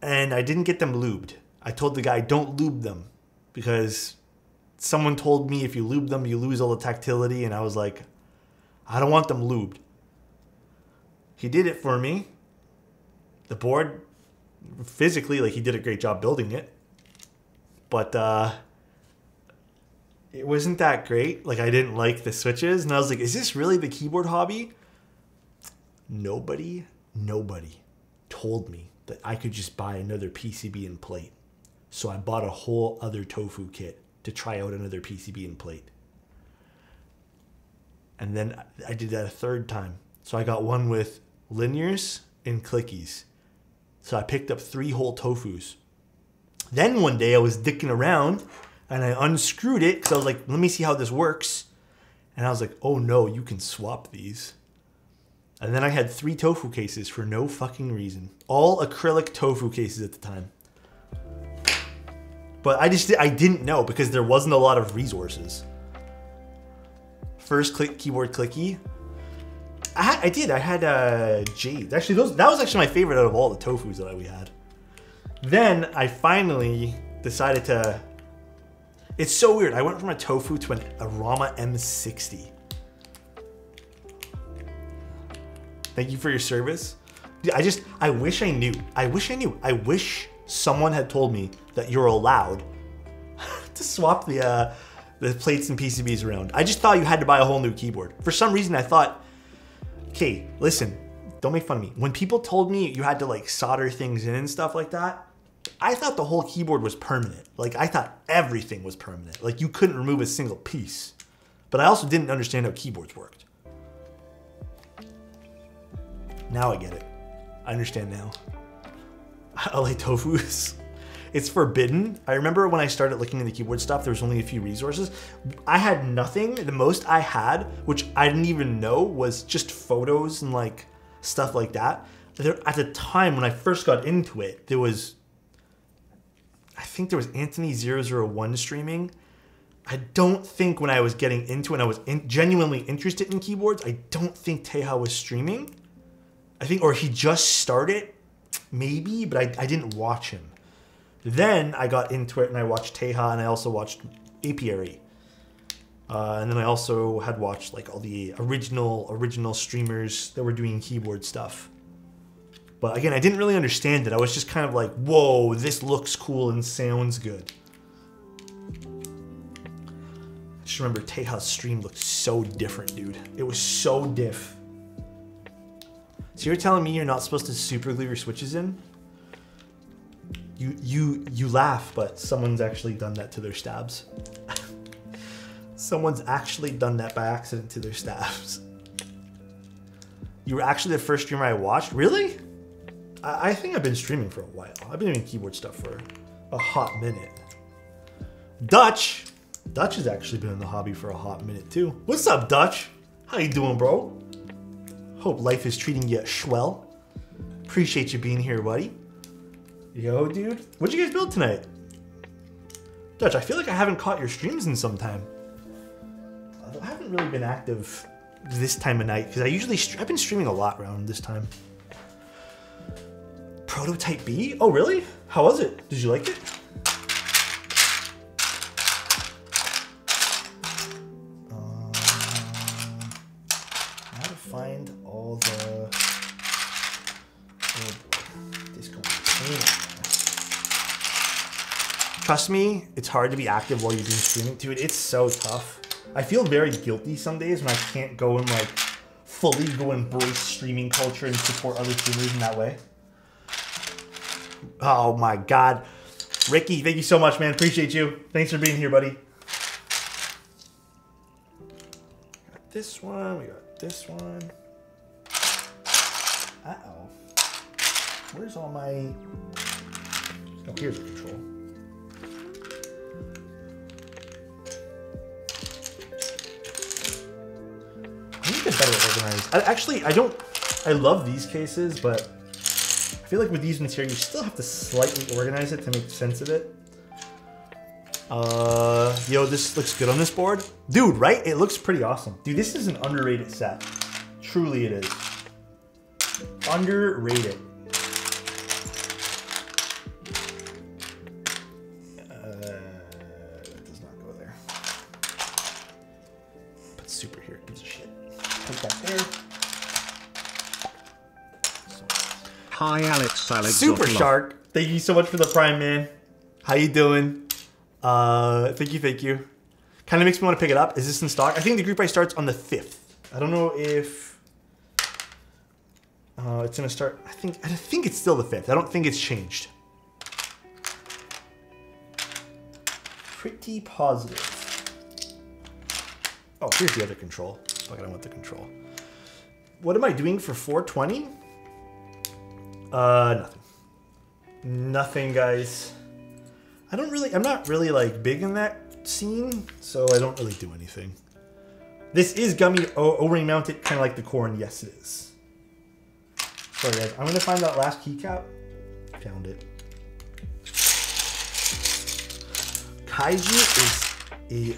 Speaker 1: and I didn't get them lubed. I told the guy don't lube them because someone told me if you lube them, you lose all the tactility. And I was like, I don't want them lubed. He did it for me. The board, physically, like he did a great job building it. But it wasn't that great. Like I didn't like the switches. And I was like, is this really the keyboard hobby? Nobody told me that I could just buy another PCB and plate. So I bought a whole other tofu kit to try out another PCB and plate. And then I did that a third time. So I got one with linears and clickies. So I picked up 3 whole tofus. Then one day I was dicking around and I unscrewed it because I was like, let me see how this works. And I was like, oh no, you can swap these. And then I had 3 tofu cases for no fucking reason. All acrylic tofu cases at the time. But I didn't know because there wasn't a lot of resources. First keyboard clicky. I had Jade. Actually, that was actually my favorite out of all the tofus that we had. Then I finally decided to... It's so weird. I went from a tofu to a Rama M60. Thank you for your service. Dude, I wish I knew. I wish someone had told me that you're allowed to swap the plates and PCBs around. I just thought you had to buy a whole new keyboard. For some reason, I thought, okay, listen, don't make fun of me. When people told me you had to like solder things in and stuff like that, I thought the whole keyboard was permanent. Like I thought everything was permanent. Like you couldn't remove a single piece. But I also didn't understand how keyboards worked. Now I get it. I understand now. I like tofus. It's forbidden. I remember when I started looking into keyboard stuff, there was only a few resources. I had nothing. The most I had, which I didn't even know, was just photos and like stuff like that. At the time when I first got into it, I think there was Anthony001 streaming. I don't think when I was getting into it and I was genuinely interested in keyboards, I don't think Teja was streaming. I think, or he just started, maybe, but I didn't watch him. Then I got into it and I watched Teja and I also watched Apiary. And then I also had watched like all the original streamers that were doing keyboard stuff. But again, I didn't really understand it. I was just kind of like, whoa, this looks cool and sounds good. I just remember Teja's stream looked so different, dude. It was so diff. So you're telling me you're not supposed to super glue your switches in? You laugh, but someone's actually done that to their stabs. Someone's actually done that by accident to their stabs. You were actually the first streamer I watched? Really? I think I've been streaming for a while. I've been doing keyboard stuff for a hot minute. Dutch has actually been in the hobby for a hot minute too. What's up, Dutch? How you doing, bro? Hope life is treating you swell. Appreciate you being here, buddy. Yo, dude. What'd you guys build tonight? Dutch, I feel like I haven't caught your streams in some time. I haven't really been active this time of night because I've been streaming a lot around this time. Prototype B? Oh, really? How was it? Did you like it? How to find all the disco. Trust me, it's hard to be active while you're doing streaming. Dude, it's so tough. I feel very guilty some days when I can't go and like fully go embrace streaming culture and support other streamers in that way. Oh my God. Ricky, thank you so much, man. Appreciate you. Thanks for being here, buddy. Got this one. We got this one. Uh-oh. Where's all my... Oh, here's the control. I need to get better organized. I love these cases, but I feel like with these ones here, you still have to slightly organize it to make sense of it. Yo, this looks good on this board. Dude, right? It looks pretty awesome. Dude, this is an underrated set. Truly it is. Underrated. That does not go there. super here. Gives a shit. Put that there.
Speaker 2: Hi, Alexotos.
Speaker 1: Super Shark. Thank you so much for the Prime, man. How you doing? Thank you. Kind of makes me want to pick it up. Is this in stock? I think the group buy starts on the 5th. I don't know if it's gonna start. I think it's still the 5th. I don't think it's changed. Pretty positive. Oh, here's the other control. Fuck it, I want the control. What am I doing for 420? Nothing. Nothing, guys. I'm not really like big in that scene, so I don't really do anything. This is gummy O-ring mounted, kind of like the Corn. Yes, it is. Sorry, guys. I'm gonna find that last keycap. Found it. Kaiju is a...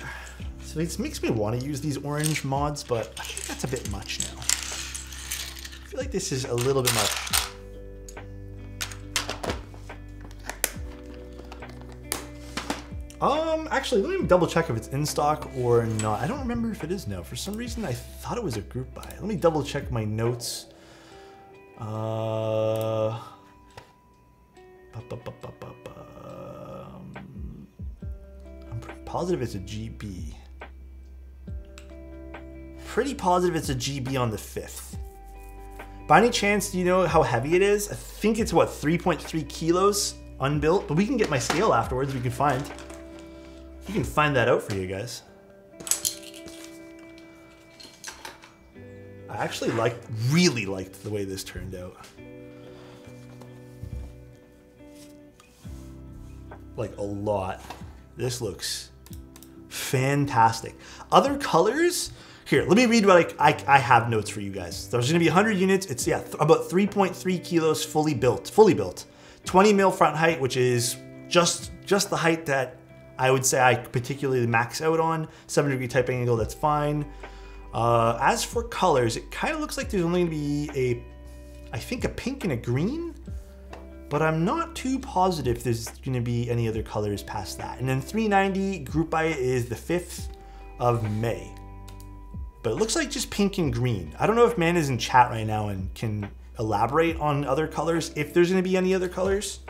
Speaker 1: So it makes me want to use these orange mods, but I think that's a bit much now. I feel like this is a little bit much. Actually, let me double check if it's in stock or not. I don't remember if it is now. For some reason, I thought it was a group buy. Let me double check my notes. I'm pretty positive it's a GB. Pretty positive it's a GB on the 5th. By any chance, do you know how heavy it is? I think it's what, 3.3 kilos unbuilt, but we can get my scale afterwards. We can find that out for you guys. I actually really liked the way this turned out. Like a lot. This looks fantastic. Other colors? Here, let me read what I have notes for you guys. There's gonna be 100 units. It's, yeah, about 3.3 kilos fully built. 20 mil front height, which is just the height that I would say I particularly max out on. 7-degree type angle, that's fine. As for colors, it kind of looks like there's only gonna be I think a pink and a green, but I'm not too positive there's gonna be any other colors past that. And then 390 group buy is the 5th of May. But it looks like just pink and green. I don't know if Man is in chat right now and can elaborate on other colors, if there's gonna be any other colors.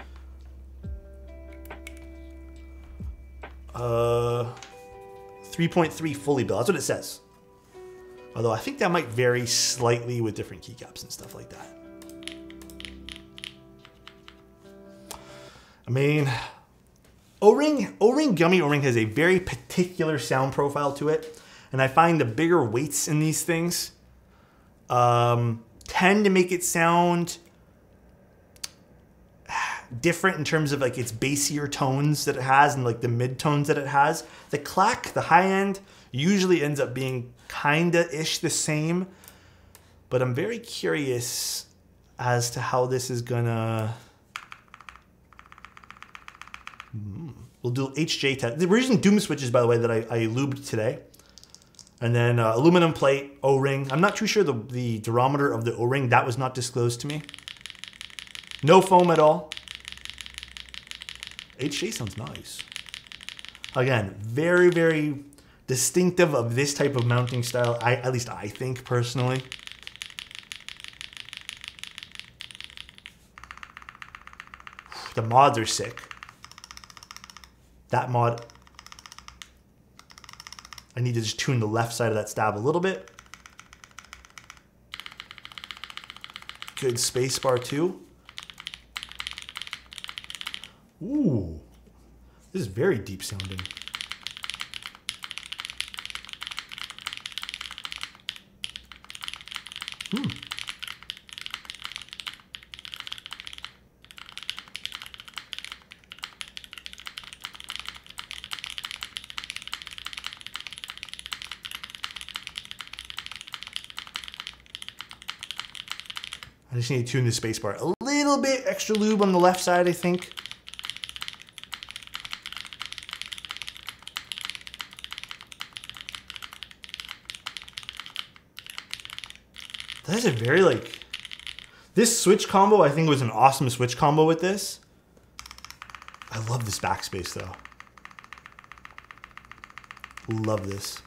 Speaker 1: 3.3 fully built, that's what it says. Although I think that might vary slightly with different keycaps and stuff like that. I mean, Gummy O-ring has a very particular sound profile to it. And I find the bigger weights in these things tend to make it sound different in terms of like its bassier tones that it has and like the mid tones that it has. The clack, the high end, usually ends up being kinda-ish the same, but I'm very curious as to how this is gonna... We'll do HJ test. We're using Doom switches, by the way, that I lubed today. And then aluminum plate, O-ring. I'm not too sure the durometer of the O-ring. That was not disclosed to me. No foam at all. HJ sounds nice. Again, very, very distinctive of this type of mounting style. At least I think, personally. The mods are sick. That mod... I need to just tune the left side of that stab a little bit. Good space bar too. Ooh, this is very deep sounding. I just need to tune the spacebar a little bit. Extra lube on the left side, I think. That's a very like... This switch combo, I think, was an awesome switch combo with this. I love this backspace, though. Love this.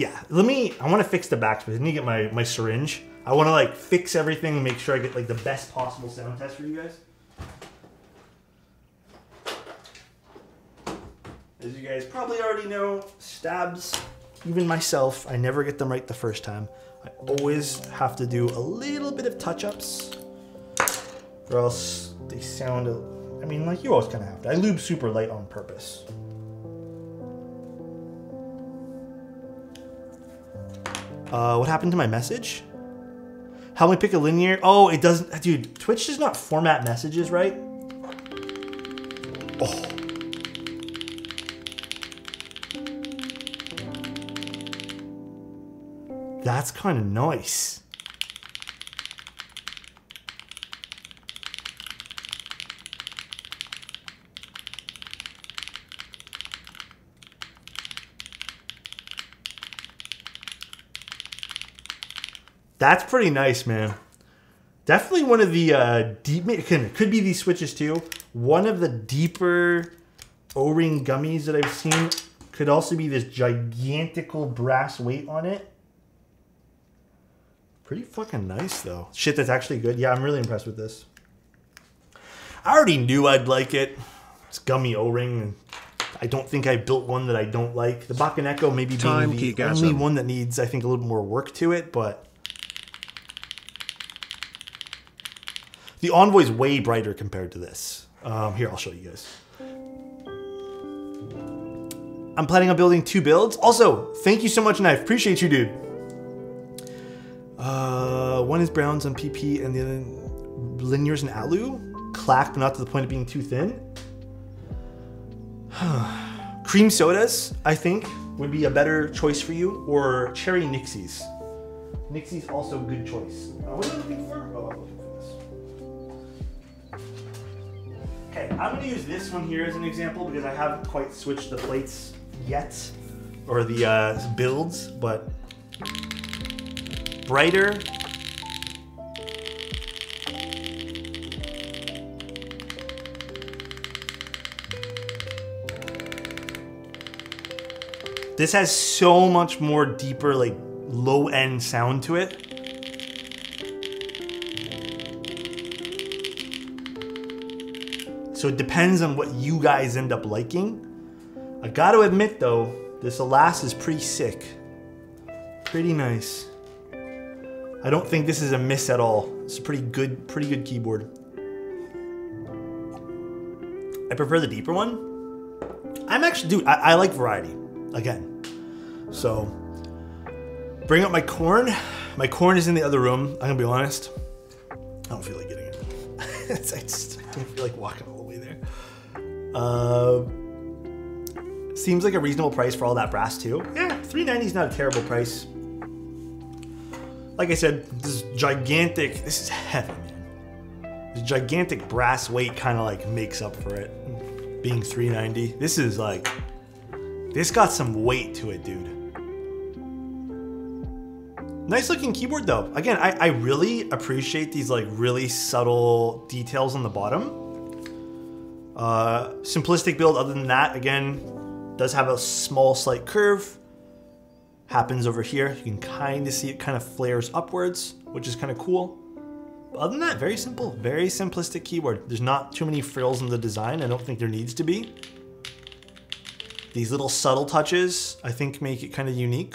Speaker 1: Yeah, I want to fix the backspace. I need to get my syringe. I want to like fix everything and make sure I get like the best possible sound test for you guys. As you guys probably already know, stabs, even myself, I never get them right the first time. I always have to do a little bit of touch-ups, or else they sound, I mean, like you always kind of have to. I lube super light on purpose. What happened to my message? Help me pick a linear. Oh, it doesn't, dude, Twitch does not format messages right. Oh. That's kind of nice. That's pretty nice, man. Definitely one of the deep, could be these switches too. One of the deeper O-ring gummies that I've seen. Could also be this gigantical brass weight on it. Pretty fucking nice though. Shit, that's actually good. Yeah, I'm really impressed with this. I already knew I'd like it. It's gummy O-ring. I don't think I built one that I don't like. The Bakaneko maybe being the only one that needs, I think, a little more work to it, but the Envoy's way brighter compared to this. Here, I'll show you guys. I'm planning on building 2 builds. Also, thank you so much, Knife. Appreciate you, dude. One is browns on PP and the other linears and alu. Clack, but not to the point of being too thin. Cream sodas, I think, would be a better choice for you. Or cherry Nixies. Nixies also a good choice. What am I looking for? Oh, I'm looking for this. Okay, I'm going to use this one here as an example because I haven't quite switched the plates yet. Or the builds, but brighter. This has so much more deeper, like low end sound to it. So it depends on what you guys end up liking. I gotta admit though, this Alas is pretty sick. Pretty nice. I don't think this is a miss at all. It's a pretty good keyboard. I prefer the deeper one. I'm actually, dude, I like variety, again. So, bring up my corn. My corn is in the other room, I'm gonna be honest. I don't feel like getting it. I don't feel like walking all the way there. Seems like a reasonable price for all that brass too. Yeah, $390 is not a terrible price. Like I said, this is gigantic. This is heavy, man. The gigantic brass weight kind of like makes up for it. Being $390. This is like, this got some weight to it, dude. Nice looking keyboard though. Again, I really appreciate these like really subtle details on the bottom. Simplistic build other than that, again, does have a small slight curve. Happens over here. You can kind of see it kind of flares upwards, which is kind of cool. But other than that, very simple, very simplistic keyboard. There's not too many frills in the design. I don't think there needs to be. These little subtle touches, I think, make it kind of unique.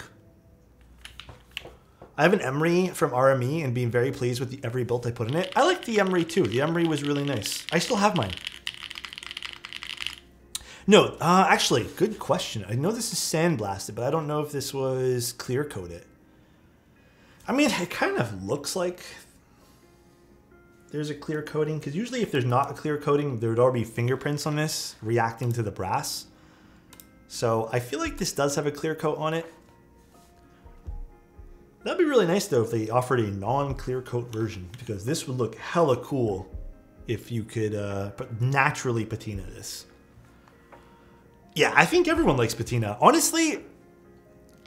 Speaker 1: I have an Emery from RME and being very pleased with every build I put in it. I like the Emery too. The Emery was really nice. I still have mine. No, actually, good question. I know this is sandblasted, but I don't know if this was clear coated. I mean, it kind of looks like there's a clear coating, because usually if there's not a clear coating, there would already be fingerprints on this reacting to the brass. So I feel like this does have a clear coat on it. That'd be really nice though if they offered a non-clear coat version, because this would look hella cool if you could naturally patina this. Yeah, I think everyone likes patina. Honestly,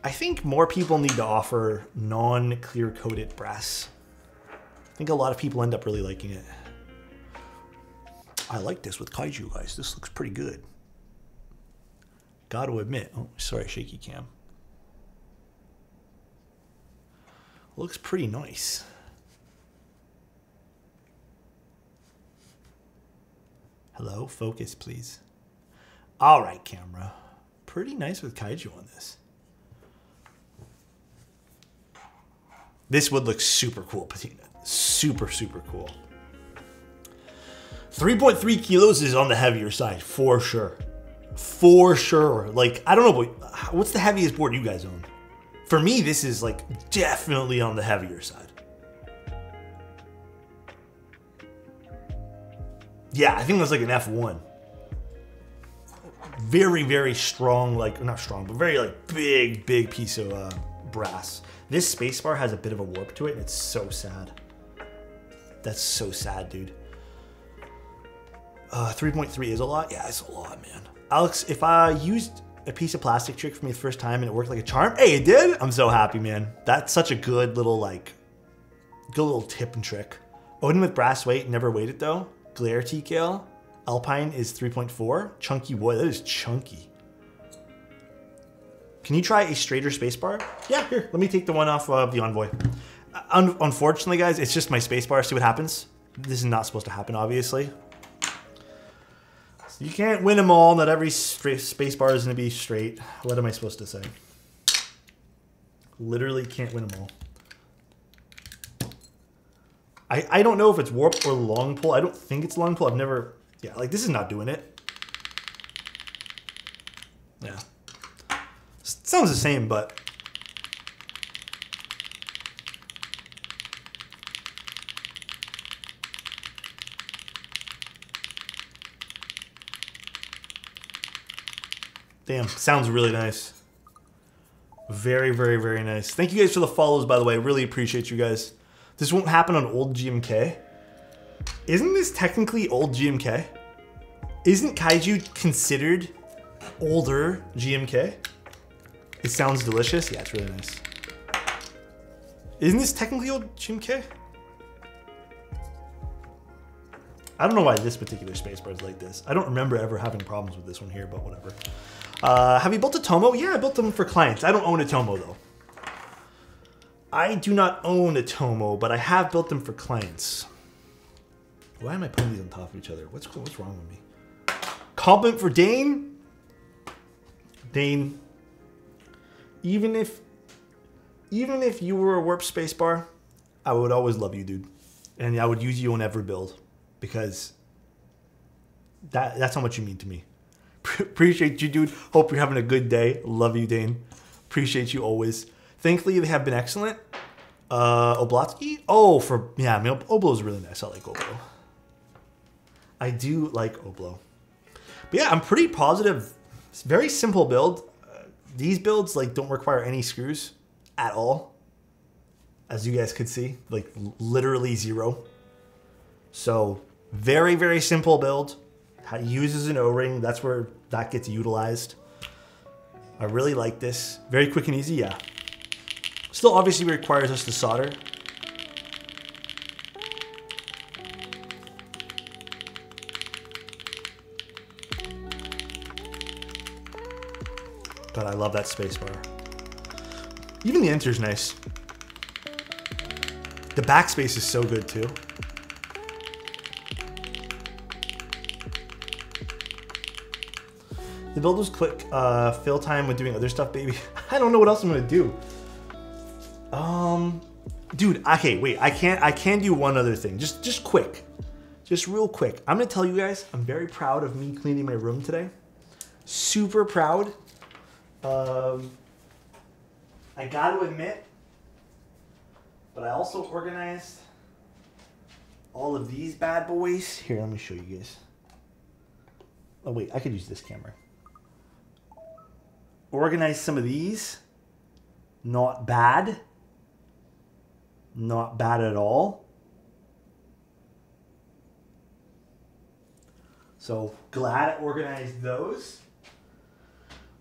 Speaker 1: I think more people need to offer non-clear coated brass. I think a lot of people end up really liking it. I like this with Kaiju, guys. This looks pretty good. Gotta admit. Oh, sorry, shaky cam. Looks pretty nice. Hello, focus, please. All right, camera. Pretty nice with kaiju on this. This would look super cool, Patina. Super, super cool. 3.3 kilos is on the heavier side, for sure. For sure. Like, I don't know, but what's the heaviest board you guys own? For me, this is like definitely on the heavier side. Yeah, I think it was like an F1. Very, very strong, like, not strong, but very like big piece of brass. This spacebar has a bit of a warp to it, and it's so sad. That's so sad, dude. 3.3 is a lot? Yeah, it's a lot, man. Alex, if I used a piece of plastic trick for me the first time and it worked like a charm, hey, it did? I'm so happy, man. That's such a good little, like, good little tip and trick. Odin with brass weight, never weighed it though. Glare TKL. Alpine is 3.4. Chunky boy, that is chunky. Can you try a straighter spacebar? Yeah, here, let me take the one off of the Envoy. Unfortunately, guys, it's just my spacebar. See what happens? This is not supposed to happen, obviously. So you can't win them all. Not every spacebar is going to be straight. What am I supposed to say? Literally can't win them all. I don't know if it's warp or long pull. I don't think it's long pull. I've never... Yeah, like this is not doing it. Yeah. Sounds the same, but... Damn, sounds really nice. Very, very, very nice. Thank you guys for the follows, by the way. Really appreciate you guys. This won't happen on old GMK. Isn't this technically old GMK? Isn't Kaiju considered older GMK? It sounds delicious. Yeah, it's really nice. Isn't this technically old GMK? I don't know why this particular spacebar is like this. I don't remember ever having problems with this one here, but whatever. Have you built a Tomo? Yeah, I built them for clients. I don't own a Tomo though. I do not own a Tomo, but I have built them for clients. Why am I putting these on top of each other? What's wrong with me? Compliment for Dane. Dane, even if you were a warp spacebar, I would always love you, dude. And I would use you on every build because that's how much you mean to me. Appreciate you, dude. Hope you're having a good day. Love you, Dane. Appreciate you always. Thankfully, they have been excellent. Oblotsky? Oh, yeah, I mean, Oblo is really nice. I like Oblo. I do like Oblo. But yeah, I'm pretty positive. It's a very simple build. These builds like don't require any screws at all. As you guys could see, like literally zero. So very, very simple build. Uses an O-ring. That's where that gets utilized. I really like this. Very quick and easy, yeah. Still obviously requires us to solder. But I love that spacebar. Even the enter's nice. The backspace is so good too. The build was quick. Fill time with doing other stuff, baby. I don't know what else I'm gonna do. Dude, okay, wait. I can do one other thing. Just quick. Just real quick. I'm gonna tell you guys, I'm very proud of me cleaning my room today. Super proud. I gotta admit, but I also organized all of these bad boys. Here, let me show you guys. Oh wait, I could use this camera. Organize some of these. Not bad. Not bad at all. So glad I organized those.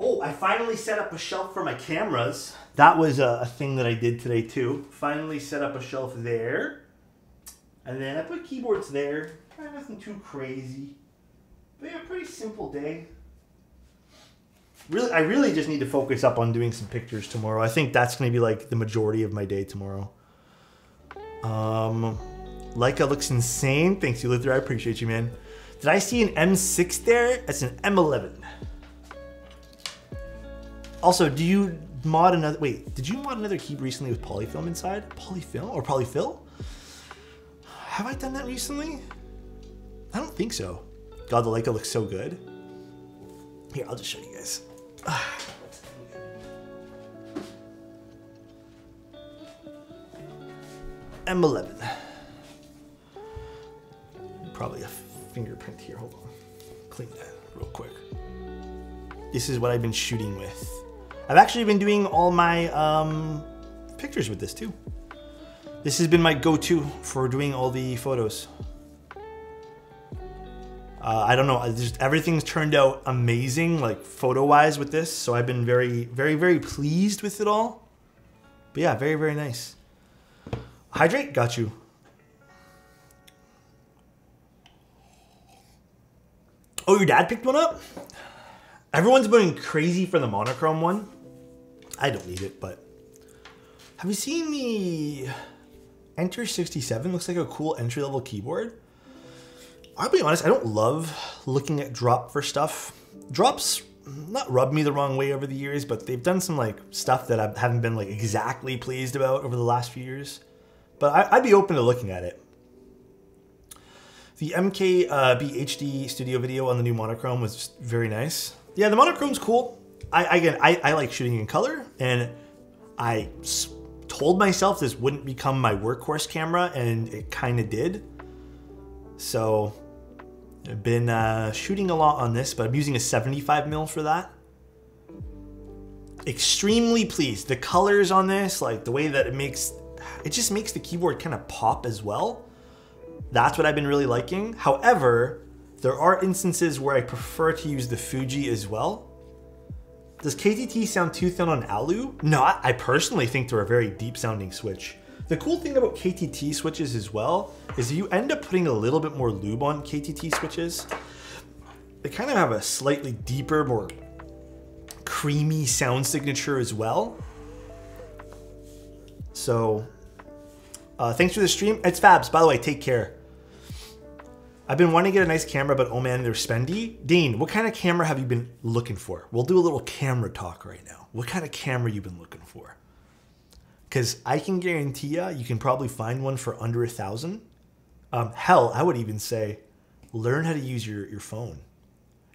Speaker 1: Oh, I finally set up a shelf for my cameras. That was a thing that I did today too. Finally set up a shelf there. And then I put keyboards there. Nothing too crazy. But yeah, pretty simple day. I really just need to focus up on doing some pictures tomorrow. I think that's going to be like the majority of my day tomorrow. Leica looks insane. Thanks, you lived there. I appreciate you, man. Did I see an M6 there? That's an M11. Also, do you mod another, wait, did you mod another keyboard recently with polyfilm inside? Polyfilm or polyfill? Have I done that recently? I don't think so. God, the Leica looks so good. Here, I'll just show you guys. M11. Probably a fingerprint here. Hold on. Clean that real quick. This is what I've been shooting with. I've actually been doing all my pictures with this too. This has been my go-to for doing all the photos. I don't know, just everything's turned out amazing, like photo-wise with this. So I've been very, very, very pleased with it all. But yeah, very, very nice. Hydrate, got you. Oh, your dad picked one up? Everyone's going crazy for the monochrome one. I don't need it, but have you seen the Enter 67? Looks like a cool entry-level keyboard. I'll be honest, I don't love looking at Drop for stuff. Drop's not rubbed me the wrong way over the years, but they've done some like stuff that I haven't been like exactly pleased about over the last few years. But I'd be open to looking at it. The MKB HD studio video on the new monochrome was just very nice. Yeah, the monochrome's cool. I like shooting in color, and I told myself this wouldn't become my workhorse camera, and it kind of did. So I've been shooting a lot on this, but I'm using a 75mm for that. Extremely pleased. The colors on this, like the way that it just makes the keyboard kind of pop as well. That's what I've been really liking. However, there are instances where I prefer to use the Fuji as well. Does KTT sound too thin on Alu? No, I personally think they're a very deep sounding switch. The cool thing about KTT switches as well is you end up putting a little bit more lube on KTT switches. They kind of have a slightly deeper, more creamy sound signature as well. So, thanks for the stream. It's Fabs, by the way, take care. I've been wanting to get a nice camera, but oh man, they're spendy. Dean, what kind of camera have you been looking for? We'll do a little camera talk right now. What kind of camera you been looking for? Because I can guarantee you can probably find one for under $1,000. Hell, I would even say, learn how to use your phone.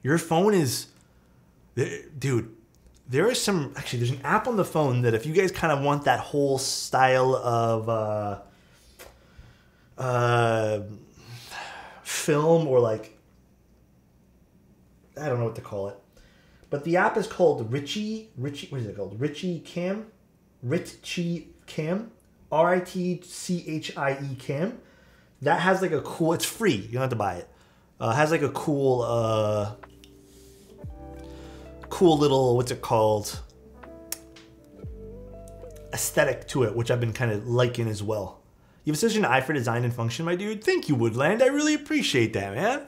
Speaker 1: Your phone is, dude, there is some, actually there's an app on the phone that if you guys kind of want that whole style of film, or like, I don't know what to call it, but the app is called Ritchie, what is it called? Ritchie Cam, R-I-T-C-H-I-E Cam. That has like a cool, it's free, you don't have to buy it. Has like a cool, cool little, what's it called? Aesthetic to it, which I've been kind of liking as well. You have such an eye for design and function, my dude. Thank you, Woodland. I really appreciate that, man.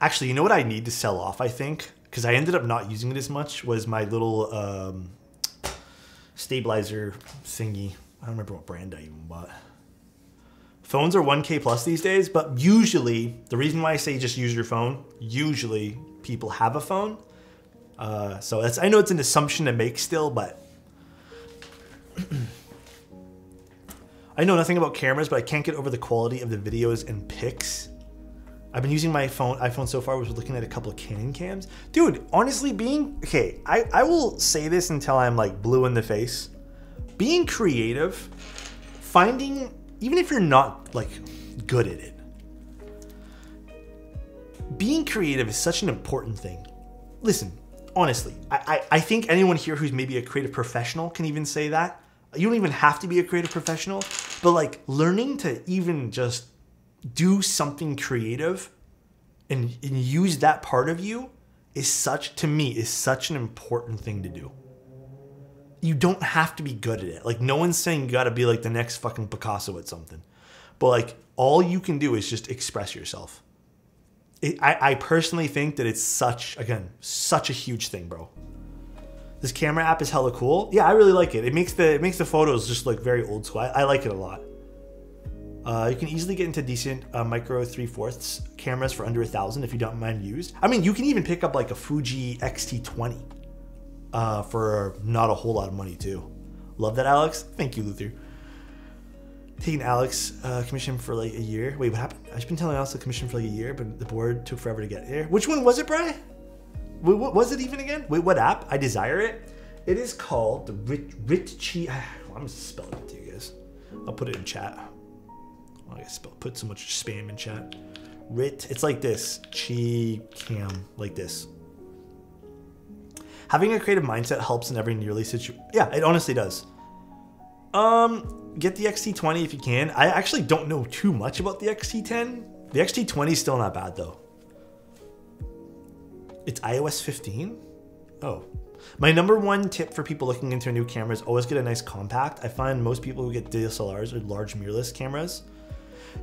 Speaker 1: Actually, you know what I need to sell off, I think? Because I ended up not using it as much, was my little stabilizer thingy. I don't remember what brand I even bought. Phones are 1K plus these days, but usually, the reason why I say just use your phone, usually people have a phone. So that's, I know it's an assumption to make still, but I know nothing about cameras, but I can't get over the quality of the videos and pics. I've been using my iPhone so far, was looking at a couple of Canon cams. Dude, honestly, okay, I will say this until I'm like blue in the face. Being creative, finding, even if you're not like good at it, being creative is such an important thing. Listen, honestly, I think anyone here who's maybe a creative professional can even say that. You don't even have to be a creative professional, but like learning to even just do something creative and use that part of you is to me, is such an important thing to do. You don't have to be good at it. Like no one's saying you gotta be like the next fucking Picasso at something, but like all you can do is just express yourself. I personally think that it's such a huge thing, bro. This camera app is hella cool. Yeah, I really like it. It makes the photos just look very old school. I like it a lot. You can easily get into decent micro 3/4 cameras for under $1,000 if you don't mind used. I mean, you can even pick up like a Fuji X-T20 for not a whole lot of money too. Love that, Alex. Thank you, Luther. Taking Alex commission for like a year. Wait, what happened? I've been telling Alex the commission for like a year, but the board took forever to get here. Which one was it, Bri? What was it even again? Wait, what app? I desire it. It is called the Ritchie. I'm just spelling it to you guys. I'll put it in chat. I guess put so much spam in chat. It's like this. Chi cam, like this. Having a creative mindset helps in every nearly situation. Yeah, it honestly does. Get the XT20 if you can. I actually don't know too much about the XT10. The XT20 is still not bad though. It's iOS 15? Oh. My number one tip for people looking into a new camera is always get a nice compact. I find most people who get DSLRs or large mirrorless cameras.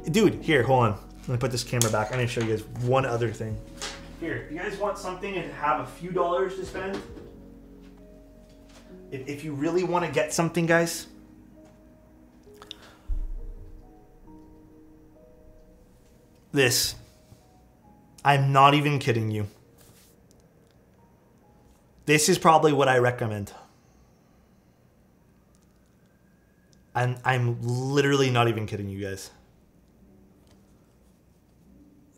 Speaker 1: Dude, here, hold on. Let me put this camera back. I'm gonna show you guys one other thing. Here, you guys want something and have a few dollars to spend? If you really want to get something, guys. This. I'm not even kidding you. This is probably what I recommend. And I'm literally not even kidding you guys.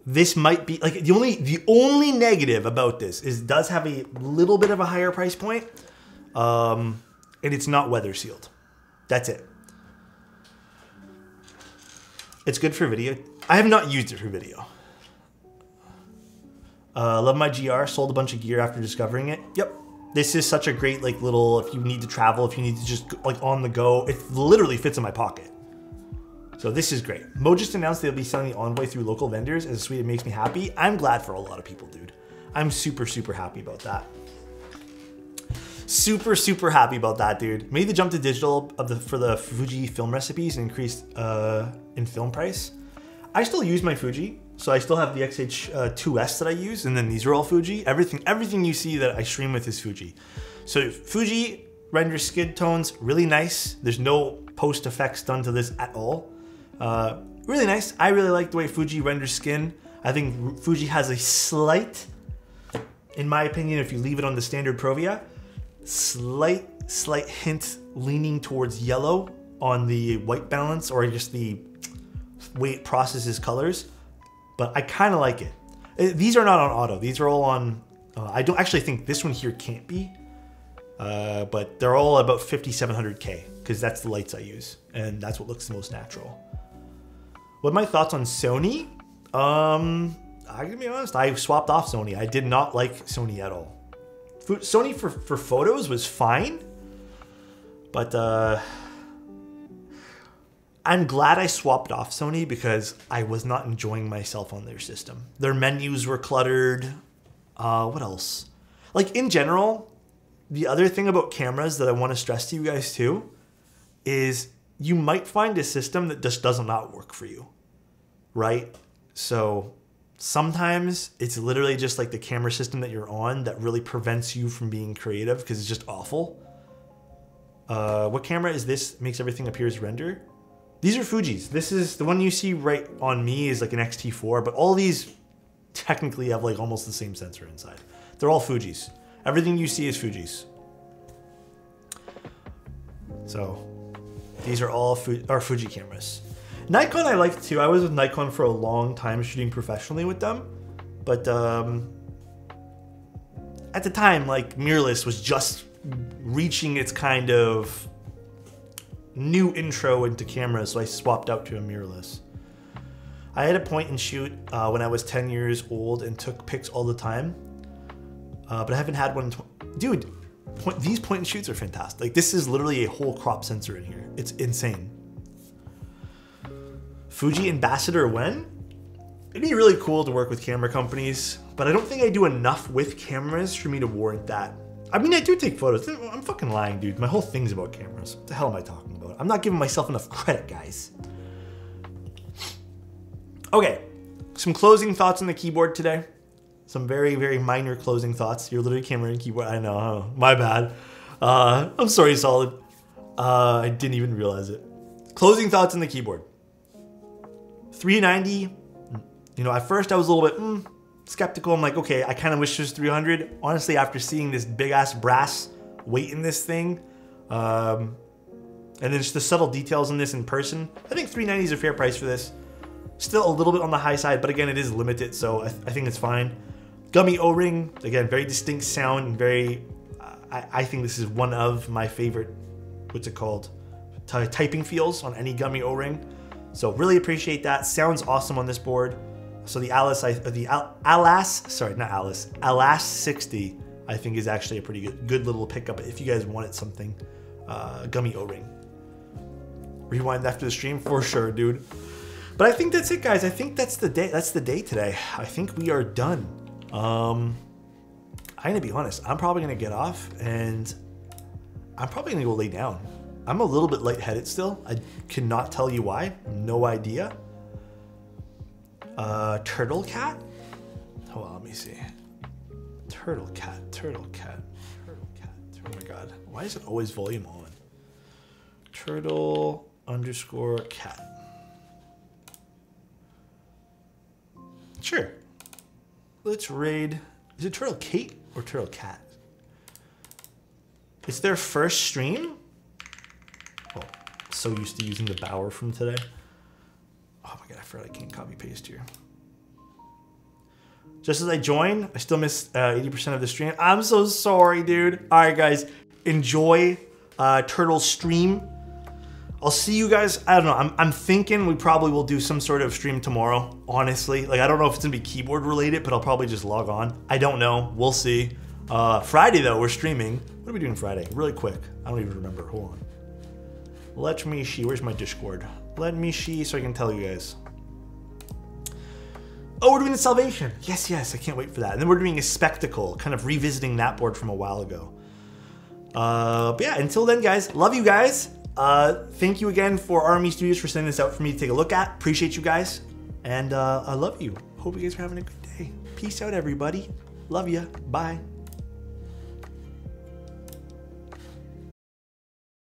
Speaker 1: This might be like the only negative about this is it does have a little bit of a higher price point. And it's not weather sealed. That's it. It's good for video. I have not used it for video. Love my GR, sold a bunch of gear after discovering it. Yep. This is such a great like little, if you need to travel, if you need to just like on the go, it literally fits in my pocket. So this is great. Mo just announced they'll be selling the Envoy through local vendors. As sweet, it makes me happy. I'm glad for a lot of people, dude. I'm super, super happy about that. Super, super happy about that, dude. Made the jump to digital for the Fuji film recipes and increased in film price. I still use my Fuji. So I still have the XH2S that I use, and then these are all Fuji. Everything you see that I stream with is Fuji. So Fuji renders skid tones, really nice. There's no post effects done to this at all. Really nice. I really like the way Fuji renders skin. I think Fuji has a slight, in my opinion, if you leave it on the standard Provia, slight hint leaning towards yellow on the white balance or just the way it processes colors. But I kind of like it. These are not on auto. These are all on, I don't actually think this one here can't be. But they're all about 5700K because that's the lights I use. And that's what looks the most natural. What are my thoughts on Sony? I'm gonna be honest, I swapped off Sony. I did not like Sony at all. Sony for photos was fine. But I'm glad I swapped off Sony because I was not enjoying myself on their system. Their menus were cluttered. What else? Like in general, the other thing about cameras that I want to stress to you guys too is you might find a system that just does not work for you, right? So sometimes it's literally just like the camera system that you're on that really prevents you from being creative because it's just awful. What camera is this? Makes everything appear as render. These are Fujis. This is the one you see right on me is like an X-T4, but all these technically have like almost the same sensor inside. They're all Fujis. Everything you see is Fujis. So these are all Fuji cameras. Nikon I like too. I was with Nikon for a long time shooting professionally with them. But at the time, like mirrorless was just reaching its kind of new intro into cameras, so I swapped out to a mirrorless. I had a point and shoot when I was 10 years old and took pics all the time. But I haven't had one in dude, these point and shoots are fantastic. Like this is literally a whole crop sensor in here. It's insane. Fuji ambassador when? It'd be really cool to work with camera companies, but I don't think I do enough with cameras for me to warrant that. I mean, I do take photos. I'm fucking lying, dude. My whole thing's about cameras. What the hell am I talking about? I'm not giving myself enough credit, guys. Okay, some closing thoughts on the keyboard today. Some very, very minor closing thoughts. Your literally camera and keyboard. I know, oh, my bad. I'm sorry, Solid. I didn't even realize it. Closing thoughts on the keyboard. 390. You know, at first I was a little bit skeptical. I'm like, okay, I kind of wish it was 300. Honestly, after seeing this big ass brass weight in this thing, and then just the subtle details in this in person, I think 390 is a fair price for this. Still a little bit on the high side, but again, it is limited, so I think it's fine. Gummy O-ring, again, very distinct sound, and very, I think this is one of my favorite, what's it called, typing feels on any gummy O-ring. So really appreciate that. Sounds awesome on this board. So the Alas 60, I think is actually a pretty good little pickup if you guys wanted something, gummy O-ring. Rewind after the stream for sure, dude. But I think that's it, guys. I think that's the day. That's the day today. I think we are done. I'm gonna be honest. I'm probably gonna get off and I'm probably gonna go lay down. I'm a little bit lightheaded still. I cannot tell you why. No idea. Turtle cat? Hold on, let me see. Turtle cat. Oh my god. Why is it always volume on? Turtle_cat. Sure. Let's raid. Is it Turtle Kate or Turtle Cat? It's their first stream? Oh, so used to using the Bower from today. Oh my god, I forgot I can't copy paste here. Just as I join, I still missed 80% of the stream. I'm so sorry, dude. All right, guys, enjoy Turtle's stream. I'll see you guys. I don't know. I'm thinking we probably will do some sort of stream tomorrow, honestly. Like, I don't know if it's gonna be keyboard related, but I'll probably just log on. I don't know. We'll see. Friday, though, we're streaming. What are we doing Friday? Really quick. I don't even remember. Hold on. Let me see. Where's my Discord? Let me see so I can tell you guys. Oh, we're doing the Salvation. Yes, yes. I can't wait for that. And then we're doing a Spectacle, kind of revisiting that board from a while ago. But yeah, until then, guys, love you guys. Thank you again for Army Studios for sending this out for me to take a look at. Appreciate you guys. And I love you. Hope you guys are having a good day. Peace out, everybody. Love ya. Bye.